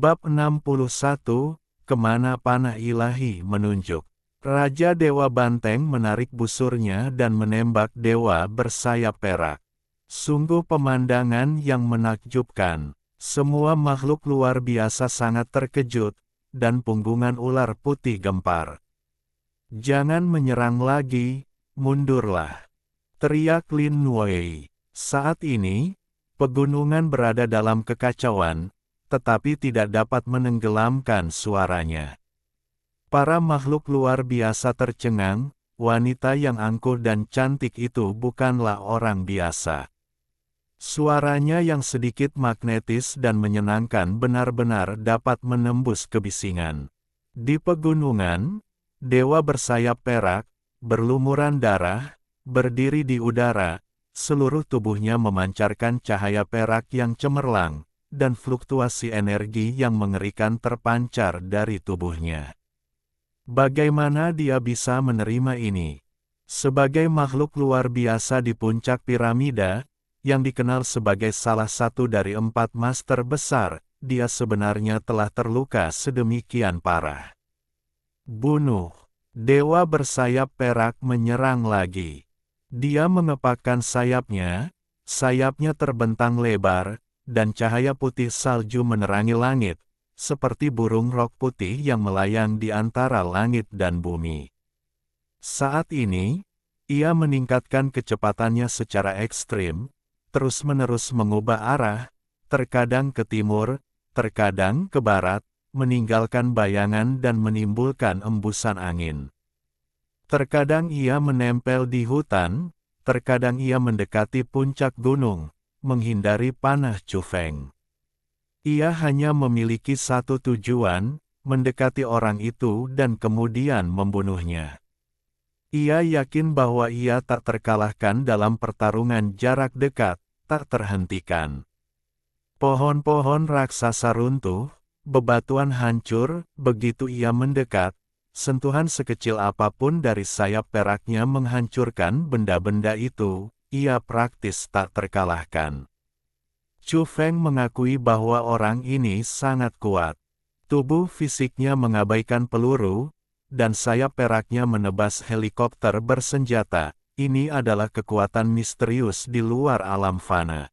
Bab 61, Kemana Panah Ilahi Menunjuk. Raja Dewa Banteng menarik busurnya dan menembak dewa bersayap perak. Sungguh pemandangan yang menakjubkan. Semua makhluk luar biasa sangat terkejut, dan punggungan ular putih gempar. "Jangan menyerang lagi, mundurlah," teriak Lin Wei. Saat ini, pegunungan berada dalam kekacauan, tetapi tidak dapat menenggelamkan suaranya. Para makhluk luar biasa tercengang, wanita yang angkuh dan cantik itu bukanlah orang biasa. Suaranya yang sedikit magnetis dan menyenangkan benar-benar dapat menembus kebisingan. Di pegunungan, dewa bersayap perak, berlumuran darah, berdiri di udara, seluruh tubuhnya memancarkan cahaya perak yang cemerlang, dan fluktuasi energi yang mengerikan terpancar dari tubuhnya. Bagaimana dia bisa menerima ini? Sebagai makhluk luar biasa di puncak piramida, yang dikenal sebagai salah satu dari 4 master besar, dia sebenarnya telah terluka sedemikian parah. Bunuh! Dewa bersayap perak menyerang lagi. Dia mengepakkan sayapnya terbentang lebar, dan cahaya putih salju menerangi langit, seperti burung rok putih yang melayang di antara langit dan bumi. Saat ini, ia meningkatkan kecepatannya secara ekstrim, terus-menerus mengubah arah, terkadang ke timur, terkadang ke barat, meninggalkan bayangan dan menimbulkan embusan angin. Terkadang ia menempel di hutan, terkadang ia mendekati puncak gunung, menghindari panah Cufeng. Ia hanya memiliki satu tujuan, mendekati orang itu dan kemudian membunuhnya. Ia yakin bahwa ia tak terkalahkan dalam pertarungan jarak dekat, tak terhentikan. Pohon-pohon raksasa runtuh, bebatuan hancur, begitu ia mendekat, sentuhan sekecil apapun dari sayap peraknya menghancurkan benda-benda itu, ia praktis tak terkalahkan. Cufeng mengakui bahwa orang ini sangat kuat. Tubuh fisiknya mengabaikan peluru, dan sayap peraknya menebas helikopter bersenjata. Ini adalah kekuatan misterius di luar alam fana.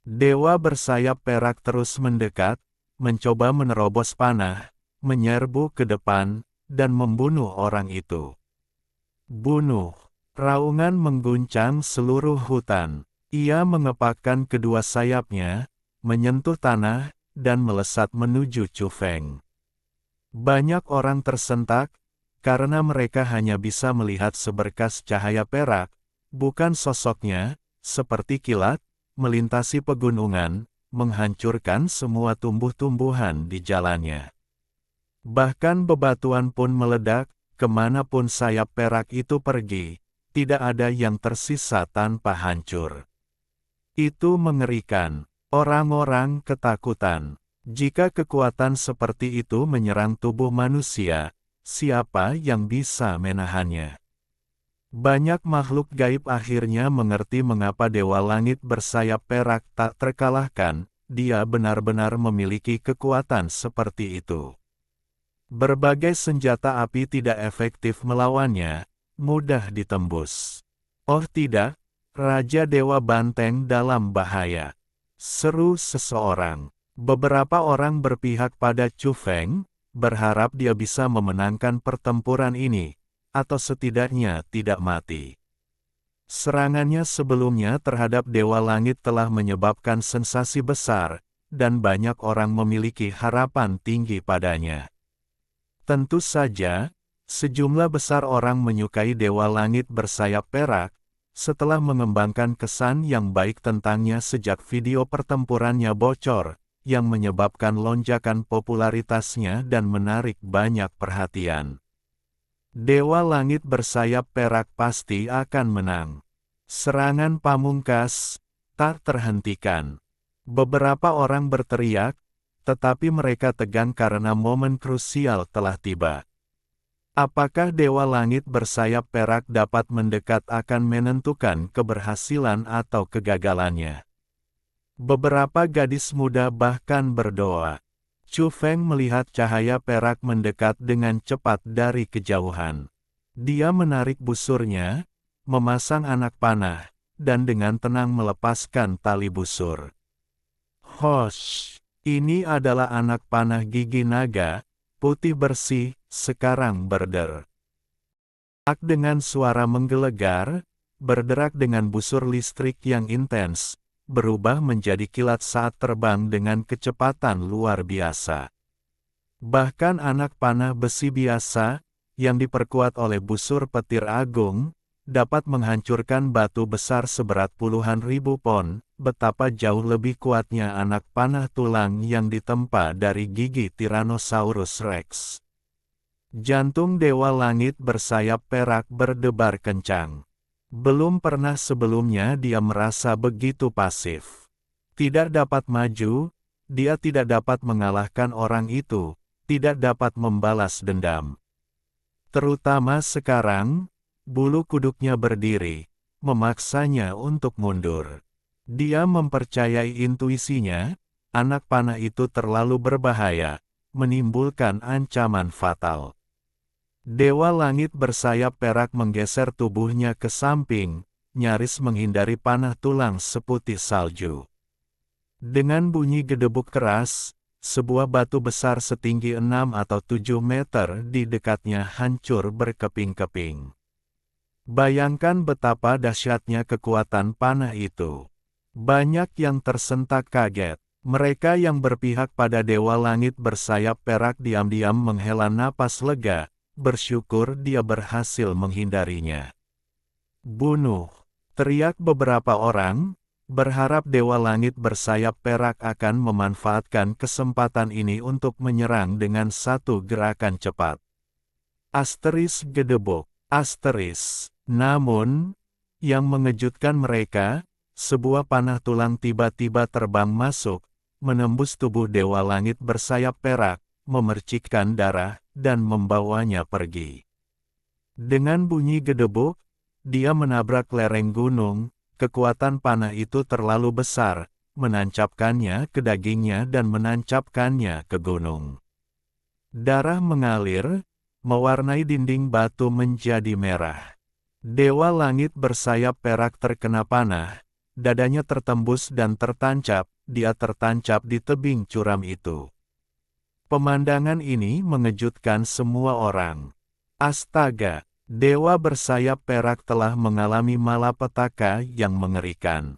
Dewa bersayap perak terus mendekat, mencoba menerobos panah, menyerbu ke depan, dan membunuh orang itu. Bunuh! Raungan mengguncang seluruh hutan. Ia mengepakkan kedua sayapnya, menyentuh tanah, dan melesat menuju Cufeng. Banyak orang tersentak, karena mereka hanya bisa melihat seberkas cahaya perak, bukan sosoknya, seperti kilat, melintasi pegunungan, menghancurkan semua tumbuh-tumbuhan di jalannya. Bahkan bebatuan pun meledak, kemanapun sayap perak itu pergi, tidak ada yang tersisa tanpa hancur. Itu mengerikan. Orang-orang ketakutan. Jika kekuatan seperti itu menyerang tubuh manusia, siapa yang bisa menahannya? Banyak makhluk gaib akhirnya mengerti mengapa Dewa Langit bersayap perak tak terkalahkan, dia benar-benar memiliki kekuatan seperti itu. Berbagai senjata api tidak efektif melawannya, mudah ditembus. Oh tidak! Raja Dewa Banteng dalam bahaya. Seru seseorang. Beberapa orang berpihak pada Cufeng, berharap dia bisa memenangkan pertempuran ini, atau setidaknya tidak mati. Serangannya sebelumnya terhadap Dewa Langit telah menyebabkan sensasi besar, dan banyak orang memiliki harapan tinggi padanya. Tentu saja, sejumlah besar orang menyukai Dewa Langit bersayap perak, setelah mengembangkan kesan yang baik tentangnya sejak video pertempurannya bocor, yang menyebabkan lonjakan popularitasnya dan menarik banyak perhatian. Dewa Langit bersayap perak pasti akan menang. Serangan pamungkas tak terhentikan. Beberapa orang berteriak, tetapi mereka tegang karena momen krusial telah tiba. Apakah Dewa Langit bersayap perak dapat mendekat akan menentukan keberhasilan atau kegagalannya? Beberapa gadis muda bahkan berdoa, Chu Feng melihat cahaya perak mendekat dengan cepat dari kejauhan. Dia menarik busurnya, memasang anak panah, dan dengan tenang melepaskan tali busur. Hosh! Ini adalah anak panah gigi naga, putih bersih, sekarang berder. Dengan suara menggelegar, berderak dengan busur listrik yang intens, berubah menjadi kilat saat terbang dengan kecepatan luar biasa. Bahkan anak panah besi biasa, yang diperkuat oleh busur petir agung, dapat menghancurkan batu besar seberat puluhan ribu pon. Betapa jauh lebih kuatnya anak panah tulang yang ditempa dari gigi Tyrannosaurus Rex. Jantung Dewa Langit bersayap perak berdebar kencang. Belum pernah sebelumnya dia merasa begitu pasif. Tidak dapat maju, dia tidak dapat mengalahkan orang itu, tidak dapat membalas dendam. Terutama sekarang, bulu kuduknya berdiri, memaksanya untuk mundur. Dia mempercayai intuisinya, anak panah itu terlalu berbahaya, menimbulkan ancaman fatal. Dewa Langit bersayap perak menggeser tubuhnya ke samping, nyaris menghindari panah tulang seputih salju. Dengan bunyi gedebuk keras, sebuah batu besar setinggi 6 atau 7 meter di dekatnya hancur berkeping-keping. Bayangkan betapa dahsyatnya kekuatan panah itu. Banyak yang tersentak kaget. Mereka yang berpihak pada Dewa Langit bersayap perak diam-diam menghela napas lega, bersyukur dia berhasil menghindarinya. Bunuh! Teriak beberapa orang, berharap Dewa Langit bersayap perak akan memanfaatkan kesempatan ini untuk menyerang dengan satu gerakan cepat. Asteris gedebuk, asteris. Namun, yang mengejutkan mereka, sebuah panah tulang tiba-tiba terbang masuk, menembus tubuh Dewa Langit bersayap perak, memercikkan darah, dan membawanya pergi. Dengan bunyi gedebuk, dia menabrak lereng gunung, kekuatan panah itu terlalu besar, menancapkannya ke dagingnya dan menancapkannya ke gunung. Darah mengalir, mewarnai dinding batu menjadi merah. Dewa Langit bersayap perak terkena panah, dadanya tertembus dan tertancap, dia tertancap di tebing curam itu. Pemandangan ini mengejutkan semua orang. Astaga, Dewa bersayap perak telah mengalami malapetaka yang mengerikan.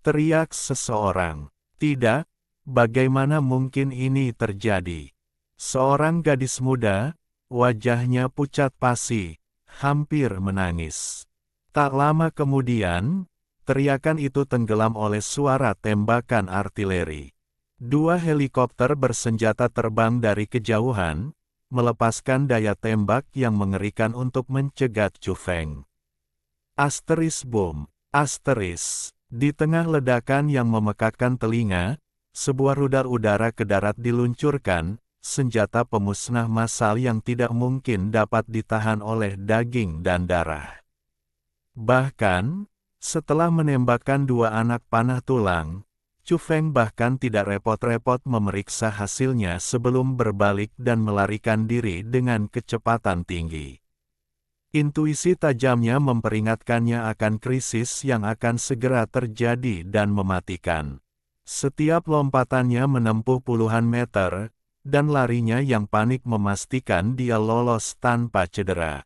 Teriak seseorang. Tidak, bagaimana mungkin ini terjadi? Seorang gadis muda, wajahnya pucat pasi, hampir menangis. Tak lama kemudian, teriakan itu tenggelam oleh suara tembakan artileri. Dua helikopter bersenjata terbang dari kejauhan, melepaskan daya tembak yang mengerikan untuk mencegat Chu Feng. Asteris bom, asteris. Di tengah ledakan yang memekakkan telinga, sebuah rudal udara ke darat diluncurkan, senjata pemusnah massal yang tidak mungkin dapat ditahan oleh daging dan darah. Bahkan, setelah menembakkan dua anak panah tulang, Chu Feng bahkan tidak repot-repot memeriksa hasilnya sebelum berbalik dan melarikan diri dengan kecepatan tinggi. Intuisi tajamnya memperingatkannya akan krisis yang akan segera terjadi dan mematikan. Setiap lompatannya menempuh puluhan meter, dan larinya yang panik memastikan dia lolos tanpa cedera.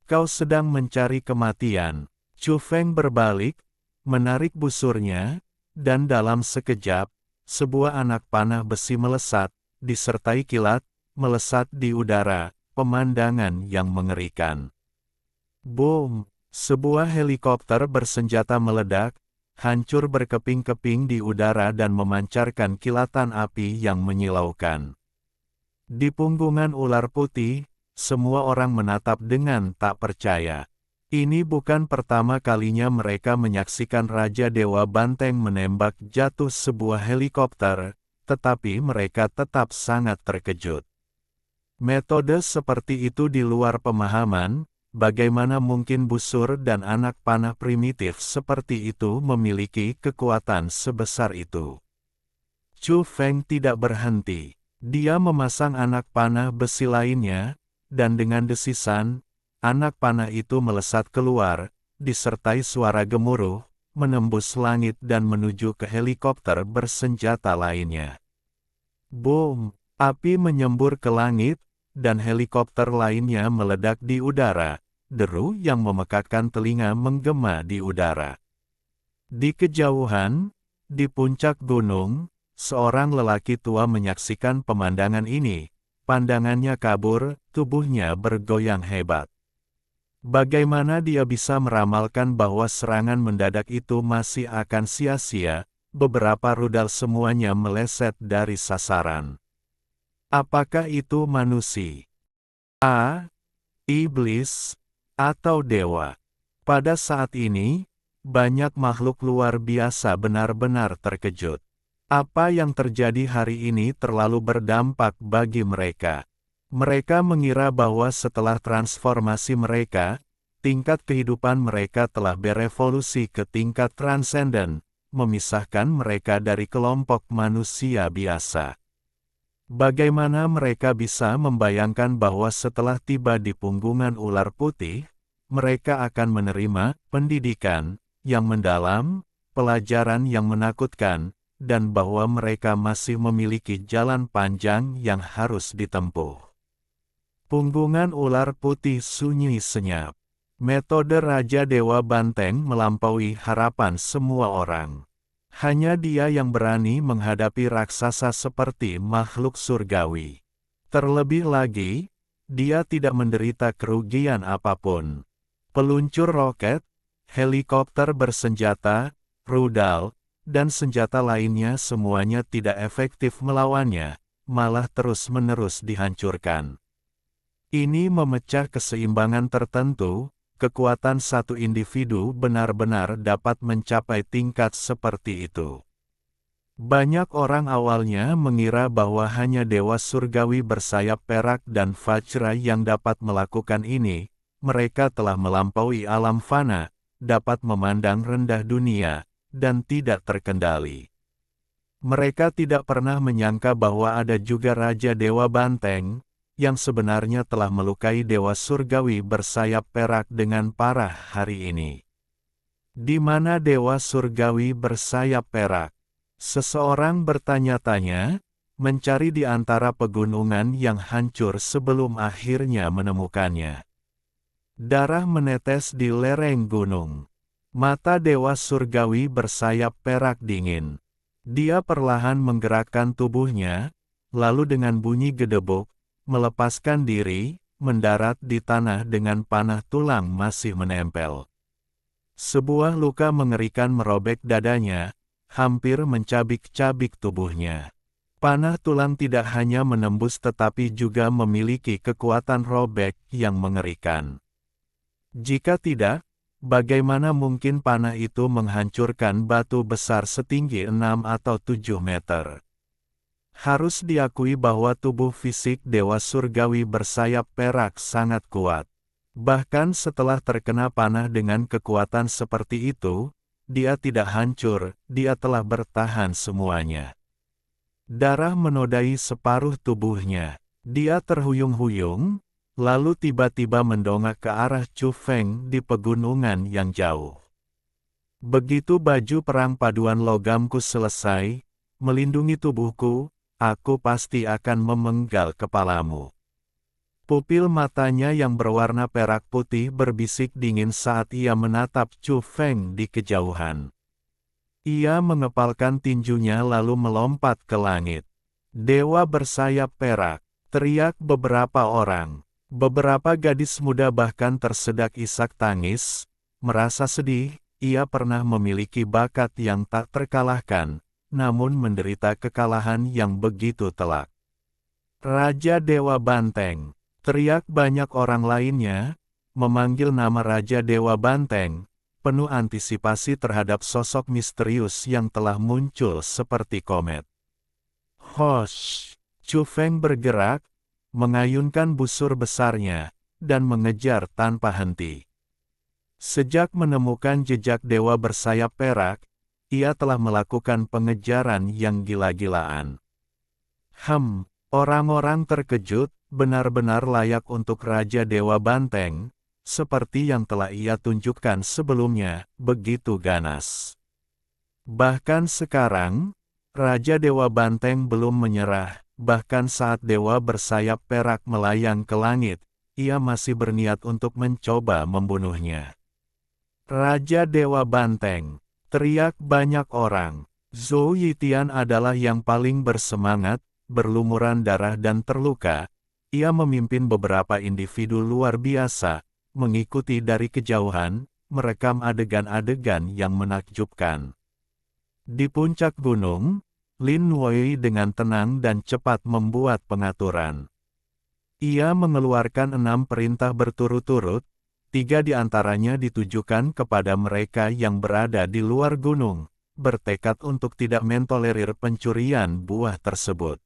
Kau sedang mencari kematian. Chu Feng berbalik, menarik busurnya, dan dalam sekejap, sebuah anak panah besi melesat, disertai kilat, melesat di udara, pemandangan yang mengerikan. Boom! Sebuah helikopter bersenjata meledak, hancur berkeping-keping di udara dan memancarkan kilatan api yang menyilaukan. Di punggungan ular putih, semua orang menatap dengan tak percaya. Ini bukan pertama kalinya mereka menyaksikan Raja Dewa Banteng menembak jatuh sebuah helikopter, tetapi mereka tetap sangat terkejut. Metode seperti itu di luar pemahaman, bagaimana mungkin busur dan anak panah primitif seperti itu memiliki kekuatan sebesar itu. Chu Feng tidak berhenti. Dia memasang anak panah besi lainnya, dan dengan desisan, anak panah itu melesat keluar, disertai suara gemuruh, menembus langit dan menuju ke helikopter bersenjata lainnya. Boom! Api menyembur ke langit, dan helikopter lainnya meledak di udara, deru yang memekakkan telinga menggema di udara. Di kejauhan, di puncak gunung, seorang lelaki tua menyaksikan pemandangan ini. Pandangannya kabur, tubuhnya bergoyang hebat. Bagaimana dia bisa meramalkan bahwa serangan mendadak itu masih akan sia-sia? Beberapa rudal semuanya meleset dari sasaran. Apakah itu manusia, iblis, atau dewa? Pada saat ini, banyak makhluk luar biasa benar-benar terkejut. Apa yang terjadi hari ini terlalu berdampak bagi mereka. Mereka mengira bahwa setelah transformasi mereka, tingkat kehidupan mereka telah berevolusi ke tingkat transenden, memisahkan mereka dari kelompok manusia biasa. Bagaimana mereka bisa membayangkan bahwa setelah tiba di punggungan ular putih, mereka akan menerima pendidikan yang mendalam, pelajaran yang menakutkan, dan bahwa mereka masih memiliki jalan panjang yang harus ditempuh. Punggungan ular putih sunyi senyap. Metode Raja Dewa Banteng melampaui harapan semua orang. Hanya dia yang berani menghadapi raksasa seperti makhluk surgawi. Terlebih lagi, dia tidak menderita kerugian apapun. Peluncur roket, helikopter bersenjata, rudal, dan senjata lainnya semuanya tidak efektif melawannya, malah terus-menerus dihancurkan. Ini memecah keseimbangan tertentu. Kekuatan satu individu benar-benar dapat mencapai tingkat seperti itu. Banyak orang awalnya mengira bahwa hanya dewa surgawi bersayap perak dan Vajra yang dapat melakukan ini. Mereka telah melampaui alam fana, dapat memandang rendah dunia, dan tidak terkendali. Mereka tidak pernah menyangka bahwa ada juga Raja Dewa Banteng, yang sebenarnya telah melukai dewa surgawi bersayap perak dengan parah hari ini. Di mana dewa surgawi bersayap perak? Seseorang bertanya-tanya, mencari di antara pegunungan yang hancur sebelum akhirnya menemukannya. Darah menetes di lereng gunung. Mata dewa surgawi bersayap perak dingin. Dia perlahan menggerakkan tubuhnya, lalu dengan bunyi gedebuk, melepaskan diri, mendarat di tanah dengan panah tulang masih menempel. Sebuah luka mengerikan merobek dadanya, hampir mencabik-cabik tubuhnya. Panah tulang tidak hanya menembus tetapi juga memiliki kekuatan robek yang mengerikan. Jika tidak, bagaimana mungkin panah itu menghancurkan batu besar setinggi 6 atau 7 meter? Harus diakui bahwa tubuh fisik dewa surgawi bersayap perak sangat kuat. Bahkan setelah terkena panah dengan kekuatan seperti itu, dia tidak hancur, dia telah bertahan semuanya. Darah menodai separuh tubuhnya. Dia terhuyung-huyung, lalu tiba-tiba mendongak ke arah Chu Feng di pegunungan yang jauh. Begitu baju perang paduan logamku selesai, melindungi tubuhku, aku pasti akan memenggal kepalamu. Pupil matanya yang berwarna perak putih berbisik dingin saat ia menatap Chu Feng di kejauhan. Ia mengepalkan tinjunya lalu melompat ke langit. Dewa bersayap perak, teriak beberapa orang. Beberapa gadis muda bahkan tersedak isak tangis, merasa sedih, ia pernah memiliki bakat yang tak terkalahkan, namun menderita kekalahan yang begitu telak. Raja Dewa Banteng, teriak banyak orang lainnya, memanggil nama Raja Dewa Banteng, penuh antisipasi terhadap sosok misterius yang telah muncul seperti komet. Hosh! Chu Feng bergerak, mengayunkan busur besarnya, dan mengejar tanpa henti. Sejak menemukan jejak dewa bersayap perak, ia telah melakukan pengejaran yang gila-gilaan. Orang-orang terkejut, benar-benar layak untuk Raja Dewa Banteng, seperti yang telah ia tunjukkan sebelumnya, begitu ganas. Bahkan sekarang, Raja Dewa Banteng belum menyerah, bahkan saat Dewa bersayap perak melayang ke langit, ia masih berniat untuk mencoba membunuhnya. Raja Dewa Banteng, teriak banyak orang. Zhou Yitian adalah yang paling bersemangat, berlumuran darah dan terluka. Ia memimpin beberapa individu luar biasa, mengikuti dari kejauhan, merekam adegan-adegan yang menakjubkan. Di puncak gunung, Lin Wei dengan tenang dan cepat membuat pengaturan. Ia mengeluarkan 6 perintah berturut-turut, 3 di antaranya ditujukan kepada mereka yang berada di luar gunung, bertekad untuk tidak mentolerir pencurian buah tersebut.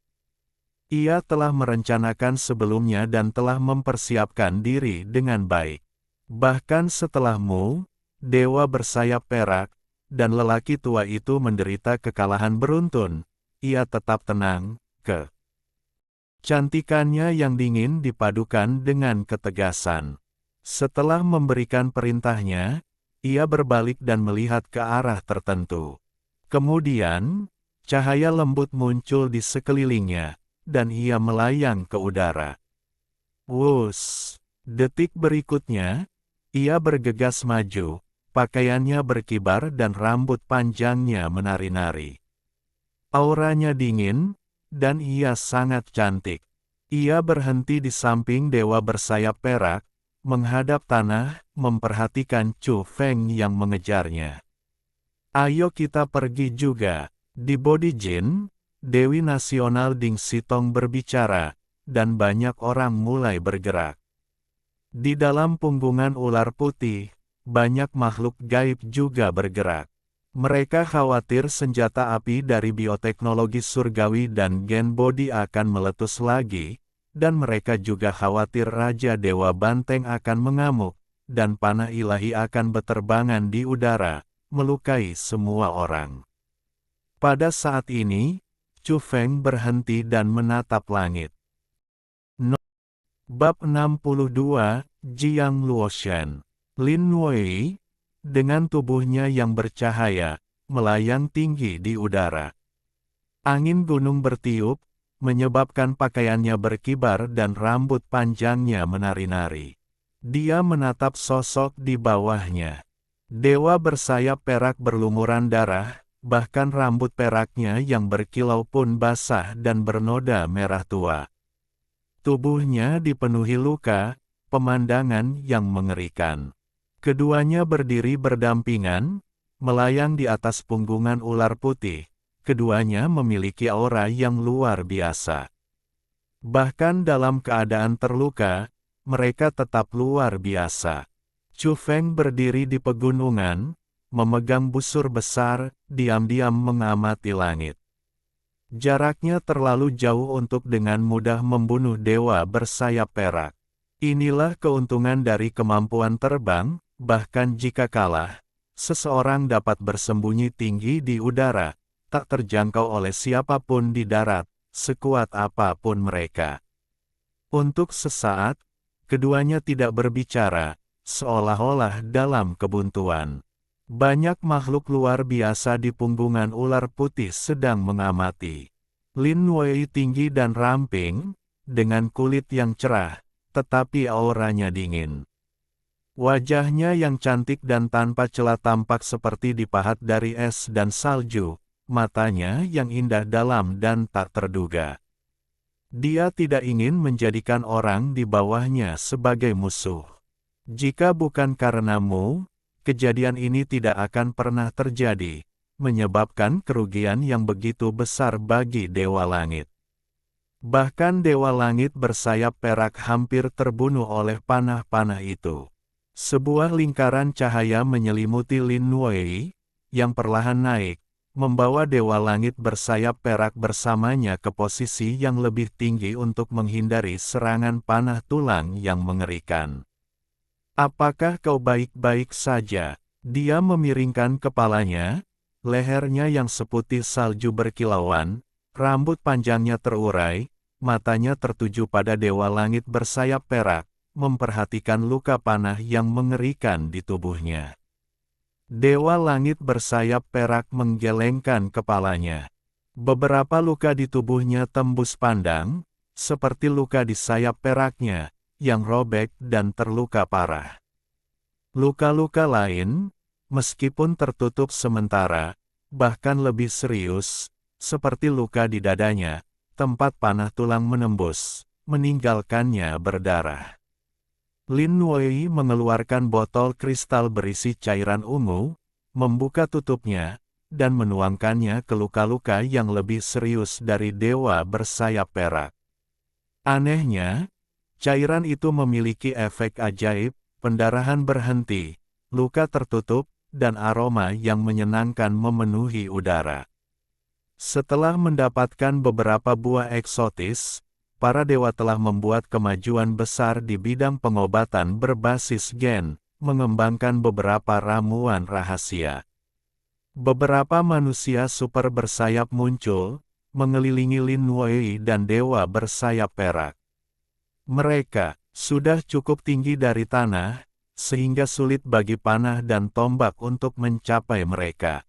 Ia telah merencanakan sebelumnya dan telah mempersiapkan diri dengan baik. Bahkan setelah Mu, Dewa bersayap perak, dan lelaki tua itu menderita kekalahan beruntun, ia tetap tenang, Cantikannya yang dingin dipadukan dengan ketegasan. Setelah memberikan perintahnya, ia berbalik dan melihat ke arah tertentu. Kemudian, cahaya lembut muncul di sekelilingnya, dan ia melayang ke udara. Wus! Detik berikutnya, ia bergegas maju, pakaiannya berkibar dan rambut panjangnya menari-nari. Auranya dingin, dan ia sangat cantik. Ia berhenti di samping dewa bersayap perak, menghadap tanah, memperhatikan Chu Feng yang mengejarnya. Ayo kita pergi juga. Di Bodi Jin, Dewi Nasional Ding Sitong berbicara, dan banyak orang mulai bergerak. Di dalam punggungan ular putih, banyak makhluk gaib juga bergerak. Mereka khawatir senjata api dari bioteknologi surgawi dan gen body akan meletus lagi, dan mereka juga khawatir Raja Dewa Banteng akan mengamuk, dan panah ilahi akan beterbangan di udara, melukai semua orang. Pada saat ini, Chu Feng berhenti dan menatap langit. Bab 62, Jiang Luoshan. Lin Wei, dengan tubuhnya yang bercahaya, melayang tinggi di udara. Angin gunung bertiup, menyebabkan pakaiannya berkibar dan rambut panjangnya menari-nari. Dia menatap sosok di bawahnya. Dewa bersayap perak berlumuran darah, bahkan rambut peraknya yang berkilau pun basah dan bernoda merah tua. Tubuhnya dipenuhi luka, pemandangan yang mengerikan. Keduanya berdiri berdampingan, melayang di atas punggungan ular putih. Keduanya memiliki aura yang luar biasa. Bahkan dalam keadaan terluka, mereka tetap luar biasa. Chu Feng berdiri di pegunungan, memegang busur besar, diam-diam mengamati langit. Jaraknya terlalu jauh untuk dengan mudah membunuh dewa bersayap perak. Inilah keuntungan dari kemampuan terbang. Bahkan jika kalah, seseorang dapat bersembunyi tinggi di udara, tak terjangkau oleh siapapun di darat, sekuat apapun mereka. Untuk sesaat, keduanya tidak berbicara, seolah-olah dalam kebuntuan. Banyak makhluk luar biasa di punggungan ular putih sedang mengamati. Lin Wei tinggi dan ramping, dengan kulit yang cerah, tetapi auranya dingin. Wajahnya yang cantik dan tanpa celah tampak seperti dipahat dari es dan salju, matanya yang indah dalam dan tak terduga. Dia tidak ingin menjadikan orang di bawahnya sebagai musuh. Jika bukan karenamu, kejadian ini tidak akan pernah terjadi, menyebabkan kerugian yang begitu besar bagi Dewa Langit. Bahkan Dewa Langit bersayap perak hampir terbunuh oleh panah-panah itu. Sebuah lingkaran cahaya menyelimuti Lin Wei, yang perlahan naik, membawa Dewa Langit bersayap perak bersamanya ke posisi yang lebih tinggi untuk menghindari serangan panah tulang yang mengerikan. Apakah kau baik-baik saja? Dia memiringkan kepalanya, lehernya yang seputih salju berkilauan, rambut panjangnya terurai, matanya tertuju pada Dewa Langit bersayap perak, memperhatikan luka panah yang mengerikan di tubuhnya. Dewa Langit bersayap perak menggelengkan kepalanya. Beberapa luka di tubuhnya tembus pandang, seperti luka di sayap peraknya, yang robek dan terluka parah. Luka-luka lain, meskipun tertutup sementara, bahkan lebih serius, seperti luka di dadanya, tempat panah tulang menembus, meninggalkannya berdarah. Lin Wei mengeluarkan botol kristal berisi cairan ungu, membuka tutupnya, dan menuangkannya ke luka-luka yang lebih serius dari dewa bersayap perak. Anehnya, cairan itu memiliki efek ajaib, pendarahan berhenti, luka tertutup, dan aroma yang menyenangkan memenuhi udara. Setelah mendapatkan beberapa buah eksotis, para dewa telah membuat kemajuan besar di bidang pengobatan berbasis gen, mengembangkan beberapa ramuan rahasia. Beberapa manusia super bersayap muncul, mengelilingi Lin Wei dan dewa bersayap perak. Mereka sudah cukup tinggi dari tanah, sehingga sulit bagi panah dan tombak untuk mencapai mereka.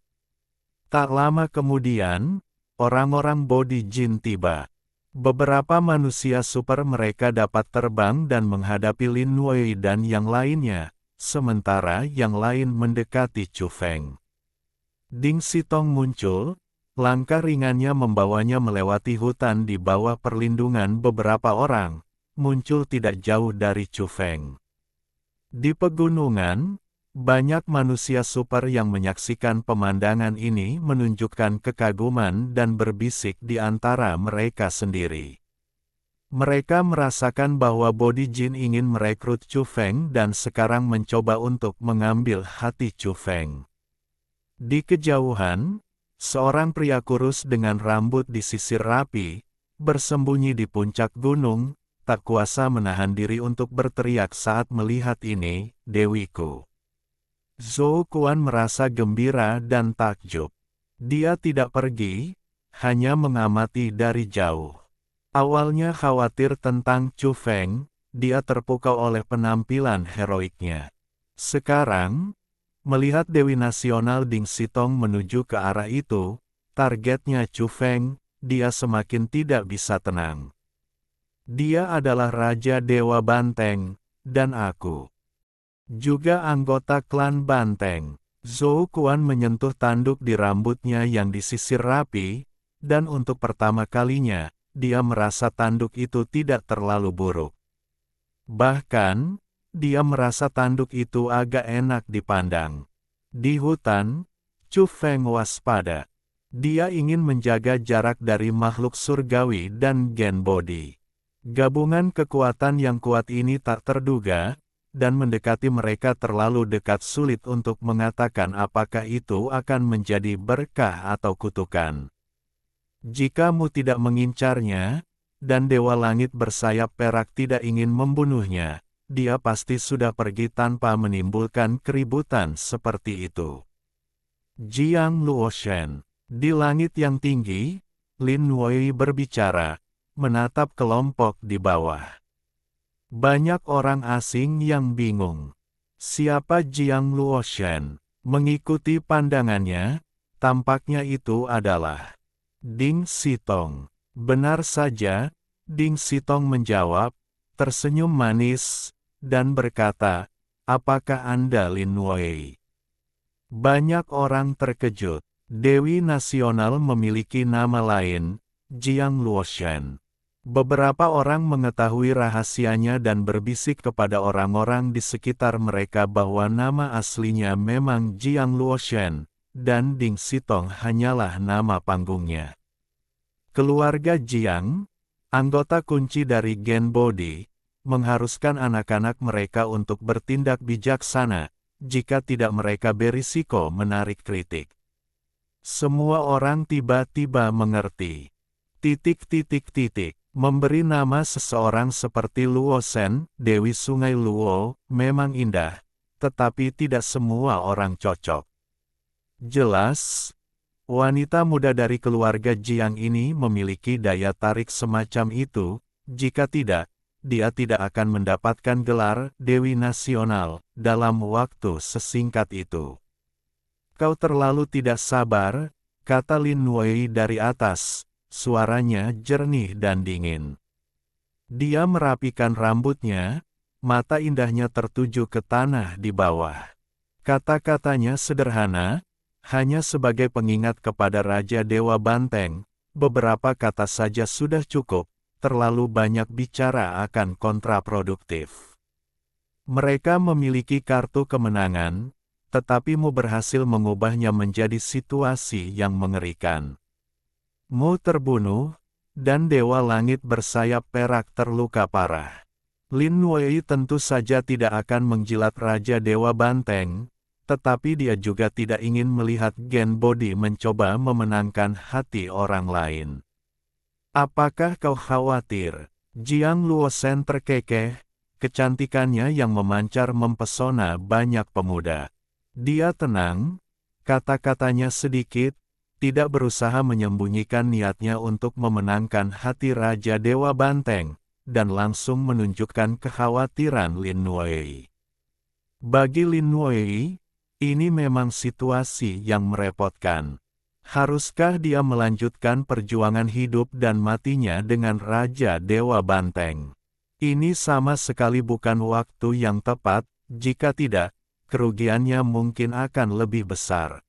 Tak lama kemudian, orang-orang body jin tiba. Beberapa manusia super mereka dapat terbang dan menghadapi Lin Wei dan yang lainnya, sementara yang lain mendekati Chu Feng. Ding Sitong muncul, langkah ringannya membawanya melewati hutan di bawah perlindungan beberapa orang, muncul tidak jauh dari Chu Feng. Di pegunungan, banyak manusia super yang menyaksikan pemandangan ini menunjukkan kekaguman dan berbisik di antara mereka sendiri. Mereka merasakan bahwa body jin ingin merekrut Chu Feng dan sekarang mencoba untuk mengambil hati Chu Feng. Di kejauhan, seorang pria kurus dengan rambut disisir rapi, bersembunyi di puncak gunung, tak kuasa menahan diri untuk berteriak saat melihat ini, "Dewiku." Zhou Kuan merasa gembira dan takjub. Dia tidak pergi, hanya mengamati dari jauh. Awalnya khawatir tentang Chu Feng, dia terpukau oleh penampilan heroiknya. Sekarang, melihat Dewi Nasional Ding Sitong menuju ke arah itu, targetnya Chu Feng, dia semakin tidak bisa tenang. Dia adalah Raja Dewa Banteng, dan aku juga anggota klan Banteng. Zhou Kuan menyentuh tanduk di rambutnya yang disisir rapi, dan untuk pertama kalinya, dia merasa tanduk itu tidak terlalu buruk. Bahkan, dia merasa tanduk itu agak enak dipandang. Di hutan, Chu Feng waspada. Dia ingin menjaga jarak dari makhluk surgawi dan gen body. Gabungan kekuatan yang kuat ini tak terduga, dan mendekati mereka terlalu dekat sulit untuk mengatakan apakah itu akan menjadi berkah atau kutukan. Jikamu tidak mengincarnya, dan Dewa Langit bersayap perak tidak ingin membunuhnya, dia pasti sudah pergi tanpa menimbulkan keributan seperti itu. Jiang Luoshen. Di langit yang tinggi, Lin Wei berbicara, menatap kelompok di bawah. Banyak orang asing yang bingung. Siapa Jiang Luoshen? Mengikuti pandangannya, tampaknya itu adalah Ding Sitong. Benar saja, Ding Sitong menjawab, tersenyum manis, dan berkata, "Apakah Anda Lin Wei?" Banyak orang terkejut. Dewi Nasional memiliki nama lain, Jiang Luoshen. Beberapa orang mengetahui rahasianya dan berbisik kepada orang-orang di sekitar mereka bahwa nama aslinya memang Jiang Luoshen, dan Ding Sitong hanyalah nama panggungnya. Keluarga Jiang, anggota kunci dari Gen Body, mengharuskan anak-anak mereka untuk bertindak bijaksana, jika tidak mereka berisiko menarik kritik. Semua orang tiba-tiba mengerti. Memberi nama seseorang seperti Luo Shen, Dewi Sungai Luo, memang indah, tetapi tidak semua orang cocok. Jelas, Wanita muda dari keluarga Jiang ini memiliki daya tarik semacam itu, jika tidak, dia tidak akan mendapatkan gelar Dewi Nasional dalam waktu sesingkat itu. Kau terlalu tidak sabar, kata Lin Wei dari atas, suaranya jernih dan dingin. Dia merapikan rambutnya, mata indahnya tertuju ke tanah di bawah. Kata-katanya sederhana, hanya sebagai pengingat kepada Raja Dewa Banteng, beberapa kata saja sudah cukup, terlalu banyak bicara akan kontraproduktif. Mereka memiliki kartu kemenangan, tetapi Mu berhasil mengubahnya menjadi situasi yang mengerikan. Mu terbunuh, dan Dewa Langit bersayap perak terluka parah. Lin Wei tentu saja tidak akan menjilat Raja Dewa Banteng, tetapi dia juga tidak ingin melihat Gen Bodi mencoba memenangkan hati orang lain. Apakah kau khawatir? Jiang Luosen terkekeh, kecantikannya yang memancar mempesona banyak pemuda. Dia tenang, kata-katanya sedikit, tidak berusaha menyembunyikan niatnya untuk memenangkan hati Raja Dewa Banteng, dan langsung menunjukkan kekhawatiran Lin Wei. Bagi Lin Wei, ini memang situasi yang merepotkan. Haruskah dia melanjutkan perjuangan hidup dan matinya dengan Raja Dewa Banteng? Ini sama sekali bukan waktu yang tepat, jika tidak, kerugiannya mungkin akan lebih besar.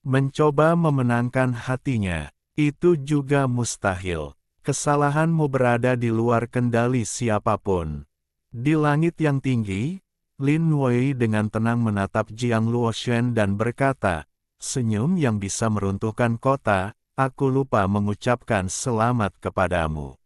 Mencoba memenangkan hatinya, itu juga mustahil. Kesalahanmu berada di luar kendali siapapun. Di langit yang tinggi, Lin Wei dengan tenang menatap Jiang Luoshen dan berkata, senyum yang bisa meruntuhkan kota, aku lupa mengucapkan selamat kepadamu.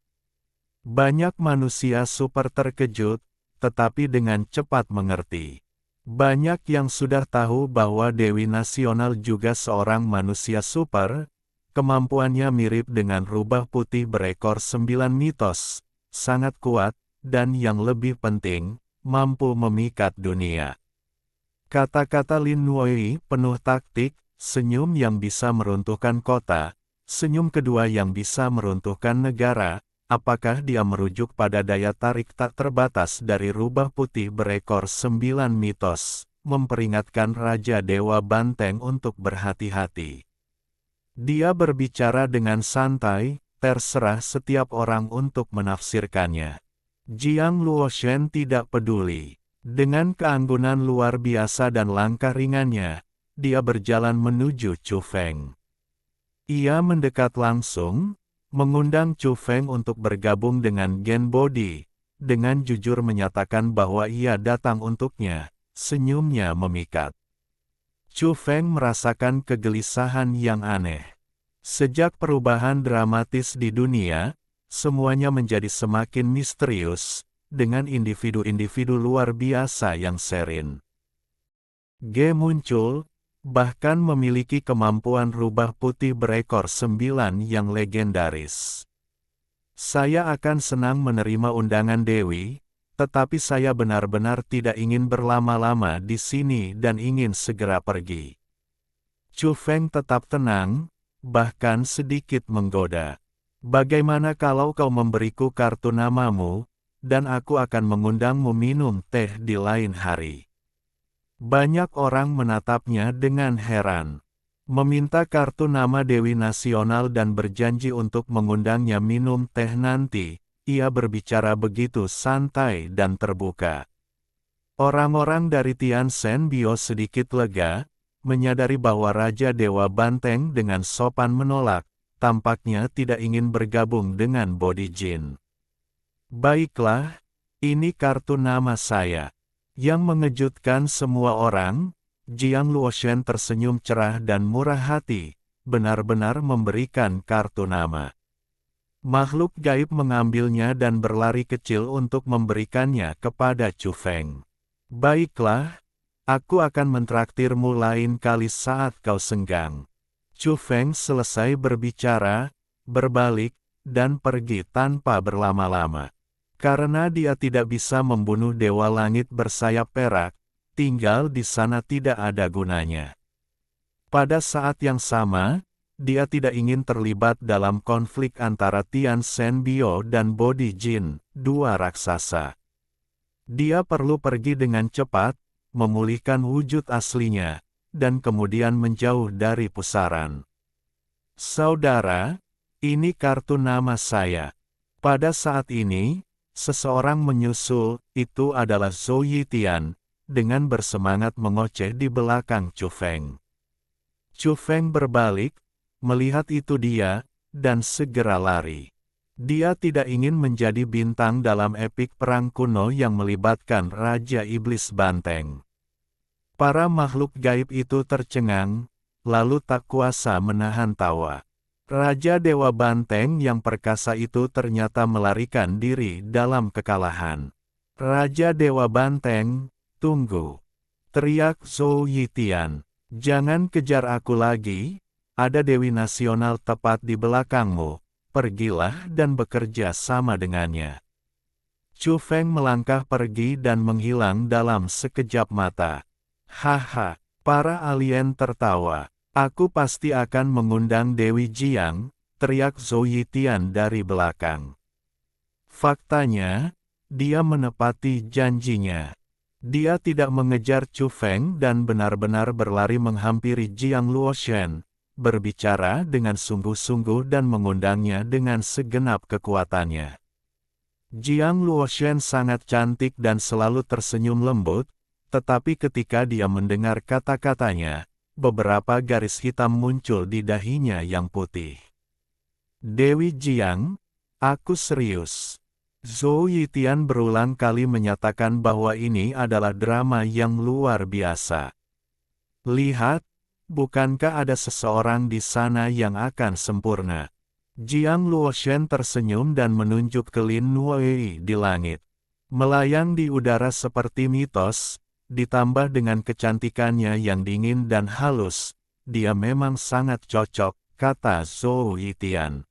Banyak manusia super terkejut, tetapi dengan cepat mengerti. Banyak yang sudah tahu bahwa Dewi Nasional juga seorang manusia super, kemampuannya mirip dengan rubah putih berekor 9 mitos, sangat kuat, dan yang lebih penting, mampu memikat dunia. Kata-kata Lin Wei penuh taktik, senyum yang bisa meruntuhkan kota, senyum kedua yang bisa meruntuhkan negara. Apakah dia merujuk pada daya tarik tak terbatas dari rubah putih berekor 9 mitos, memperingatkan Raja Dewa Banteng untuk berhati-hati. Dia berbicara dengan santai, terserah setiap orang untuk menafsirkannya. Jiang Luoshen tidak peduli. Dengan keanggunan luar biasa dan langkah ringannya, dia berjalan menuju Chu Feng. Ia mendekat langsung, mengundang Chu Feng untuk bergabung dengan Gen Bodi, dengan jujur menyatakan bahwa ia datang untuknya, senyumnya memikat. Chu Feng merasakan kegelisahan yang aneh. Sejak perubahan dramatis di dunia, semuanya menjadi semakin misterius, dengan individu-individu luar biasa yang seril. Ge muncul, bahkan memiliki kemampuan rubah putih berekor 9 yang legendaris. Saya akan senang menerima undangan Dewi, tetapi saya benar-benar tidak ingin berlama-lama di sini dan ingin segera pergi. Chu Feng tetap tenang, bahkan sedikit menggoda. Bagaimana kalau kau memberiku kartu namamu, dan aku akan mengundangmu minum teh di lain hari? Banyak orang menatapnya dengan heran. Meminta kartu nama Dewi Nasional dan berjanji untuk mengundangnya minum teh nanti, ia berbicara begitu santai dan terbuka. Orang-orang dari Tianzhen Bio sedikit lega, menyadari bahwa Raja Dewa Banteng dengan sopan menolak, tampaknya tidak ingin bergabung dengan Bodi Jin. Baiklah, ini kartu nama saya. Yang mengejutkan semua orang, Jiang Luoshen tersenyum cerah dan murah hati, benar-benar memberikan kartu nama. Makhluk gaib mengambilnya dan berlari kecil untuk memberikannya kepada Chu Feng. Baiklah, aku akan mentraktirmu lain kali saat kau senggang. Chu Feng selesai berbicara, berbalik, dan pergi tanpa berlama-lama. Karena dia tidak bisa membunuh Dewa Langit bersayap perak, tinggal di sana tidak ada gunanya. Pada saat yang sama, dia tidak ingin terlibat dalam konflik antara Tian Shen Bio dan Bodi Jin, dua raksasa. Dia perlu pergi dengan cepat, memulihkan wujud aslinya, dan kemudian menjauh dari pusaran. Saudara, ini kartu nama saya. Pada saat ini, seseorang menyusul, itu adalah Zhou Yitian, dengan bersemangat mengoceh di belakang Chu Feng. Chu Feng berbalik, melihat itu dia, dan segera lari. Dia tidak ingin menjadi bintang dalam epik perang kuno yang melibatkan Raja Iblis Banteng. Para makhluk gaib itu tercengang, lalu tak kuasa menahan tawa. Raja Dewa Banteng yang perkasa itu ternyata melarikan diri dalam kekalahan. Raja Dewa Banteng, tunggu! Teriak Zhou Yitian. Jangan kejar aku lagi, ada Dewi Nasional tepat di belakangmu, pergilah dan bekerja sama dengannya. Chu Feng melangkah pergi dan menghilang dalam sekejap mata. Haha, para alien tertawa. Aku pasti akan mengundang Dewi Jiang, teriak Zhou Yitian dari belakang. Faktanya, dia menepati janjinya. Dia tidak mengejar Chu Feng dan benar-benar berlari menghampiri Jiang Luoshen, berbicara dengan sungguh-sungguh dan mengundangnya dengan segenap kekuatannya. Jiang Luoshen sangat cantik dan selalu tersenyum lembut, tetapi ketika dia mendengar kata-katanya, beberapa garis hitam muncul di dahinya yang putih. Dewi Jiang, aku serius. Zhou Yitian berulang kali menyatakan bahwa ini adalah drama yang luar biasa. Lihat, bukankah ada seseorang di sana yang akan sempurna? Jiang Luoshen tersenyum dan menunjuk ke Lin Nuei di langit. Melayang di udara seperti mitos, ditambah dengan kecantikannya yang dingin dan halus, dia memang sangat cocok, kata Zhou Yitian.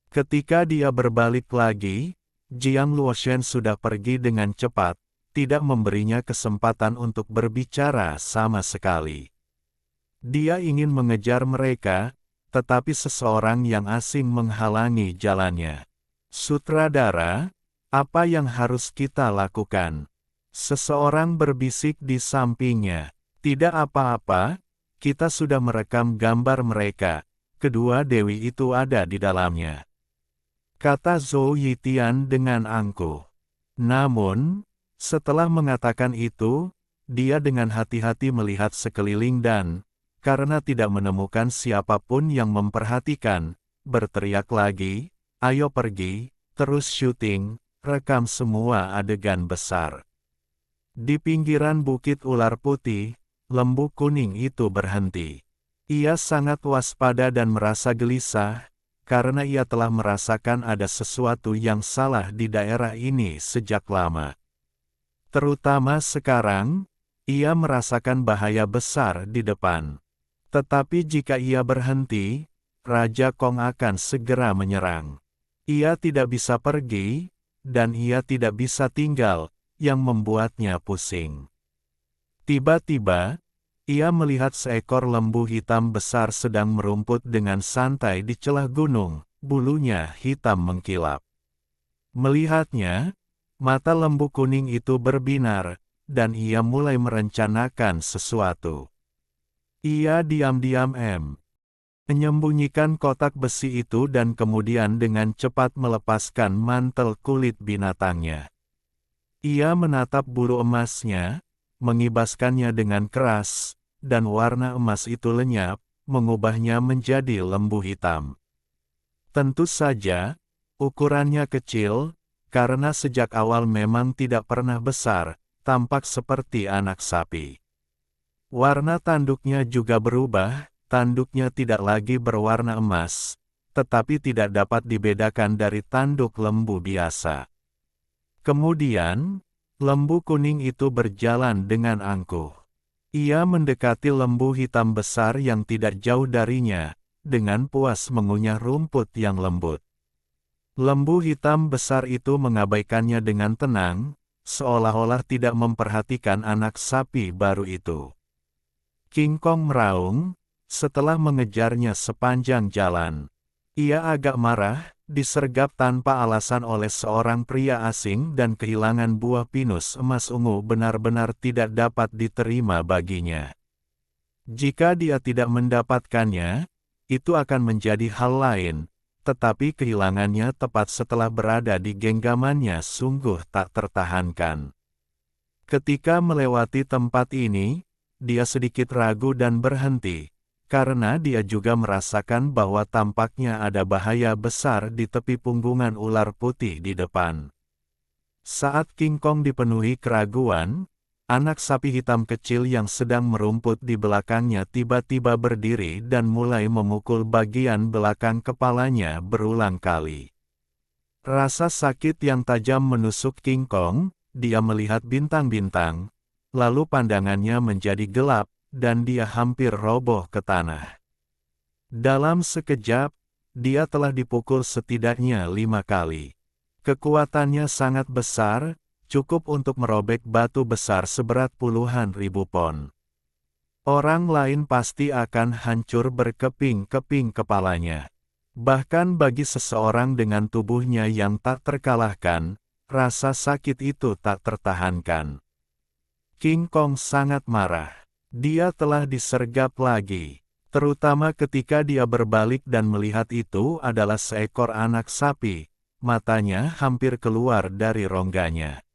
Ketika dia berbalik lagi, Jiang Luoshen sudah pergi dengan cepat, tidak memberinya kesempatan untuk berbicara sama sekali. Dia ingin mengejar mereka, tetapi seseorang yang asing menghalangi jalannya. Sutradara, apa yang harus kita lakukan? Seseorang berbisik di sampingnya. Tidak apa-apa, kita sudah merekam gambar mereka. Kedua dewi itu ada di dalamnya, kata Zhou Yitian dengan angkuh. Namun, setelah mengatakan itu, dia dengan hati-hati melihat sekeliling dan, karena tidak menemukan siapapun yang memperhatikan, berteriak lagi, ayo pergi, terus syuting, rekam semua adegan besar. Di pinggiran Bukit Ular Putih, lembu kuning itu berhenti. Ia sangat waspada dan merasa gelisah, karena ia telah merasakan ada sesuatu yang salah di daerah ini sejak lama. Terutama sekarang, ia merasakan bahaya besar di depan. Tetapi jika ia berhenti, Raja Kong akan segera menyerang. Ia tidak bisa pergi, dan ia tidak bisa tinggal, yang membuatnya pusing. Tiba-tiba, ia melihat seekor lembu hitam besar sedang merumput dengan santai di celah gunung, bulunya hitam mengkilap. Melihatnya, mata lembu kuning itu berbinar, dan ia mulai merencanakan sesuatu. Ia diam-diam menyembunyikan kotak besi itu dan kemudian dengan cepat melepaskan mantel kulit binatangnya. Ia menatap bulu emasnya, mengibaskannya dengan keras, dan warna emas itu lenyap, mengubahnya menjadi lembu hitam. Tentu saja, ukurannya kecil, karena sejak awal memang tidak pernah besar, tampak seperti anak sapi. Warna tanduknya juga berubah, tanduknya tidak lagi berwarna emas, tetapi tidak dapat dibedakan dari tanduk lembu biasa. Kemudian, lembu kuning itu berjalan dengan angkuh. Ia mendekati lembu hitam besar yang tidak jauh darinya, dengan puas mengunyah rumput yang lembut. Lembu hitam besar itu mengabaikannya dengan tenang, seolah-olah tidak memperhatikan anak sapi baru itu. King Kong meraung, setelah mengejarnya sepanjang jalan. Ia agak marah, disergap tanpa alasan oleh seorang pria asing dan kehilangan buah pinus emas ungu benar-benar tidak dapat diterima baginya. Jika dia tidak mendapatkannya, itu akan menjadi hal lain, tetapi kehilangannya tepat setelah berada di genggamannya sungguh tak tertahankan. Ketika melewati tempat ini, dia sedikit ragu dan berhenti, karena dia juga merasakan bahwa tampaknya ada bahaya besar di tepi punggungan ular putih di depan. Saat King Kong dipenuhi keraguan, anak sapi hitam kecil yang sedang merumput di belakangnya tiba-tiba berdiri dan mulai memukul bagian belakang kepalanya berulang kali. Rasa sakit yang tajam menusuk King Kong, dia melihat bintang-bintang, lalu pandangannya menjadi gelap, dan dia hampir roboh ke tanah. Dalam sekejap, dia telah dipukul setidaknya 5 kali. Kekuatannya sangat besar, cukup untuk merobek batu besar seberat puluhan ribu pon. Orang lain pasti akan hancur berkeping-keping kepalanya. Bahkan bagi seseorang dengan tubuhnya yang tak terkalahkan, rasa sakit itu tak tertahankan. King Kong sangat marah. Dia telah disergap lagi. Terutama ketika dia berbalik dan melihat itu adalah seekor anak sapi. Matanya hampir keluar dari rongganya.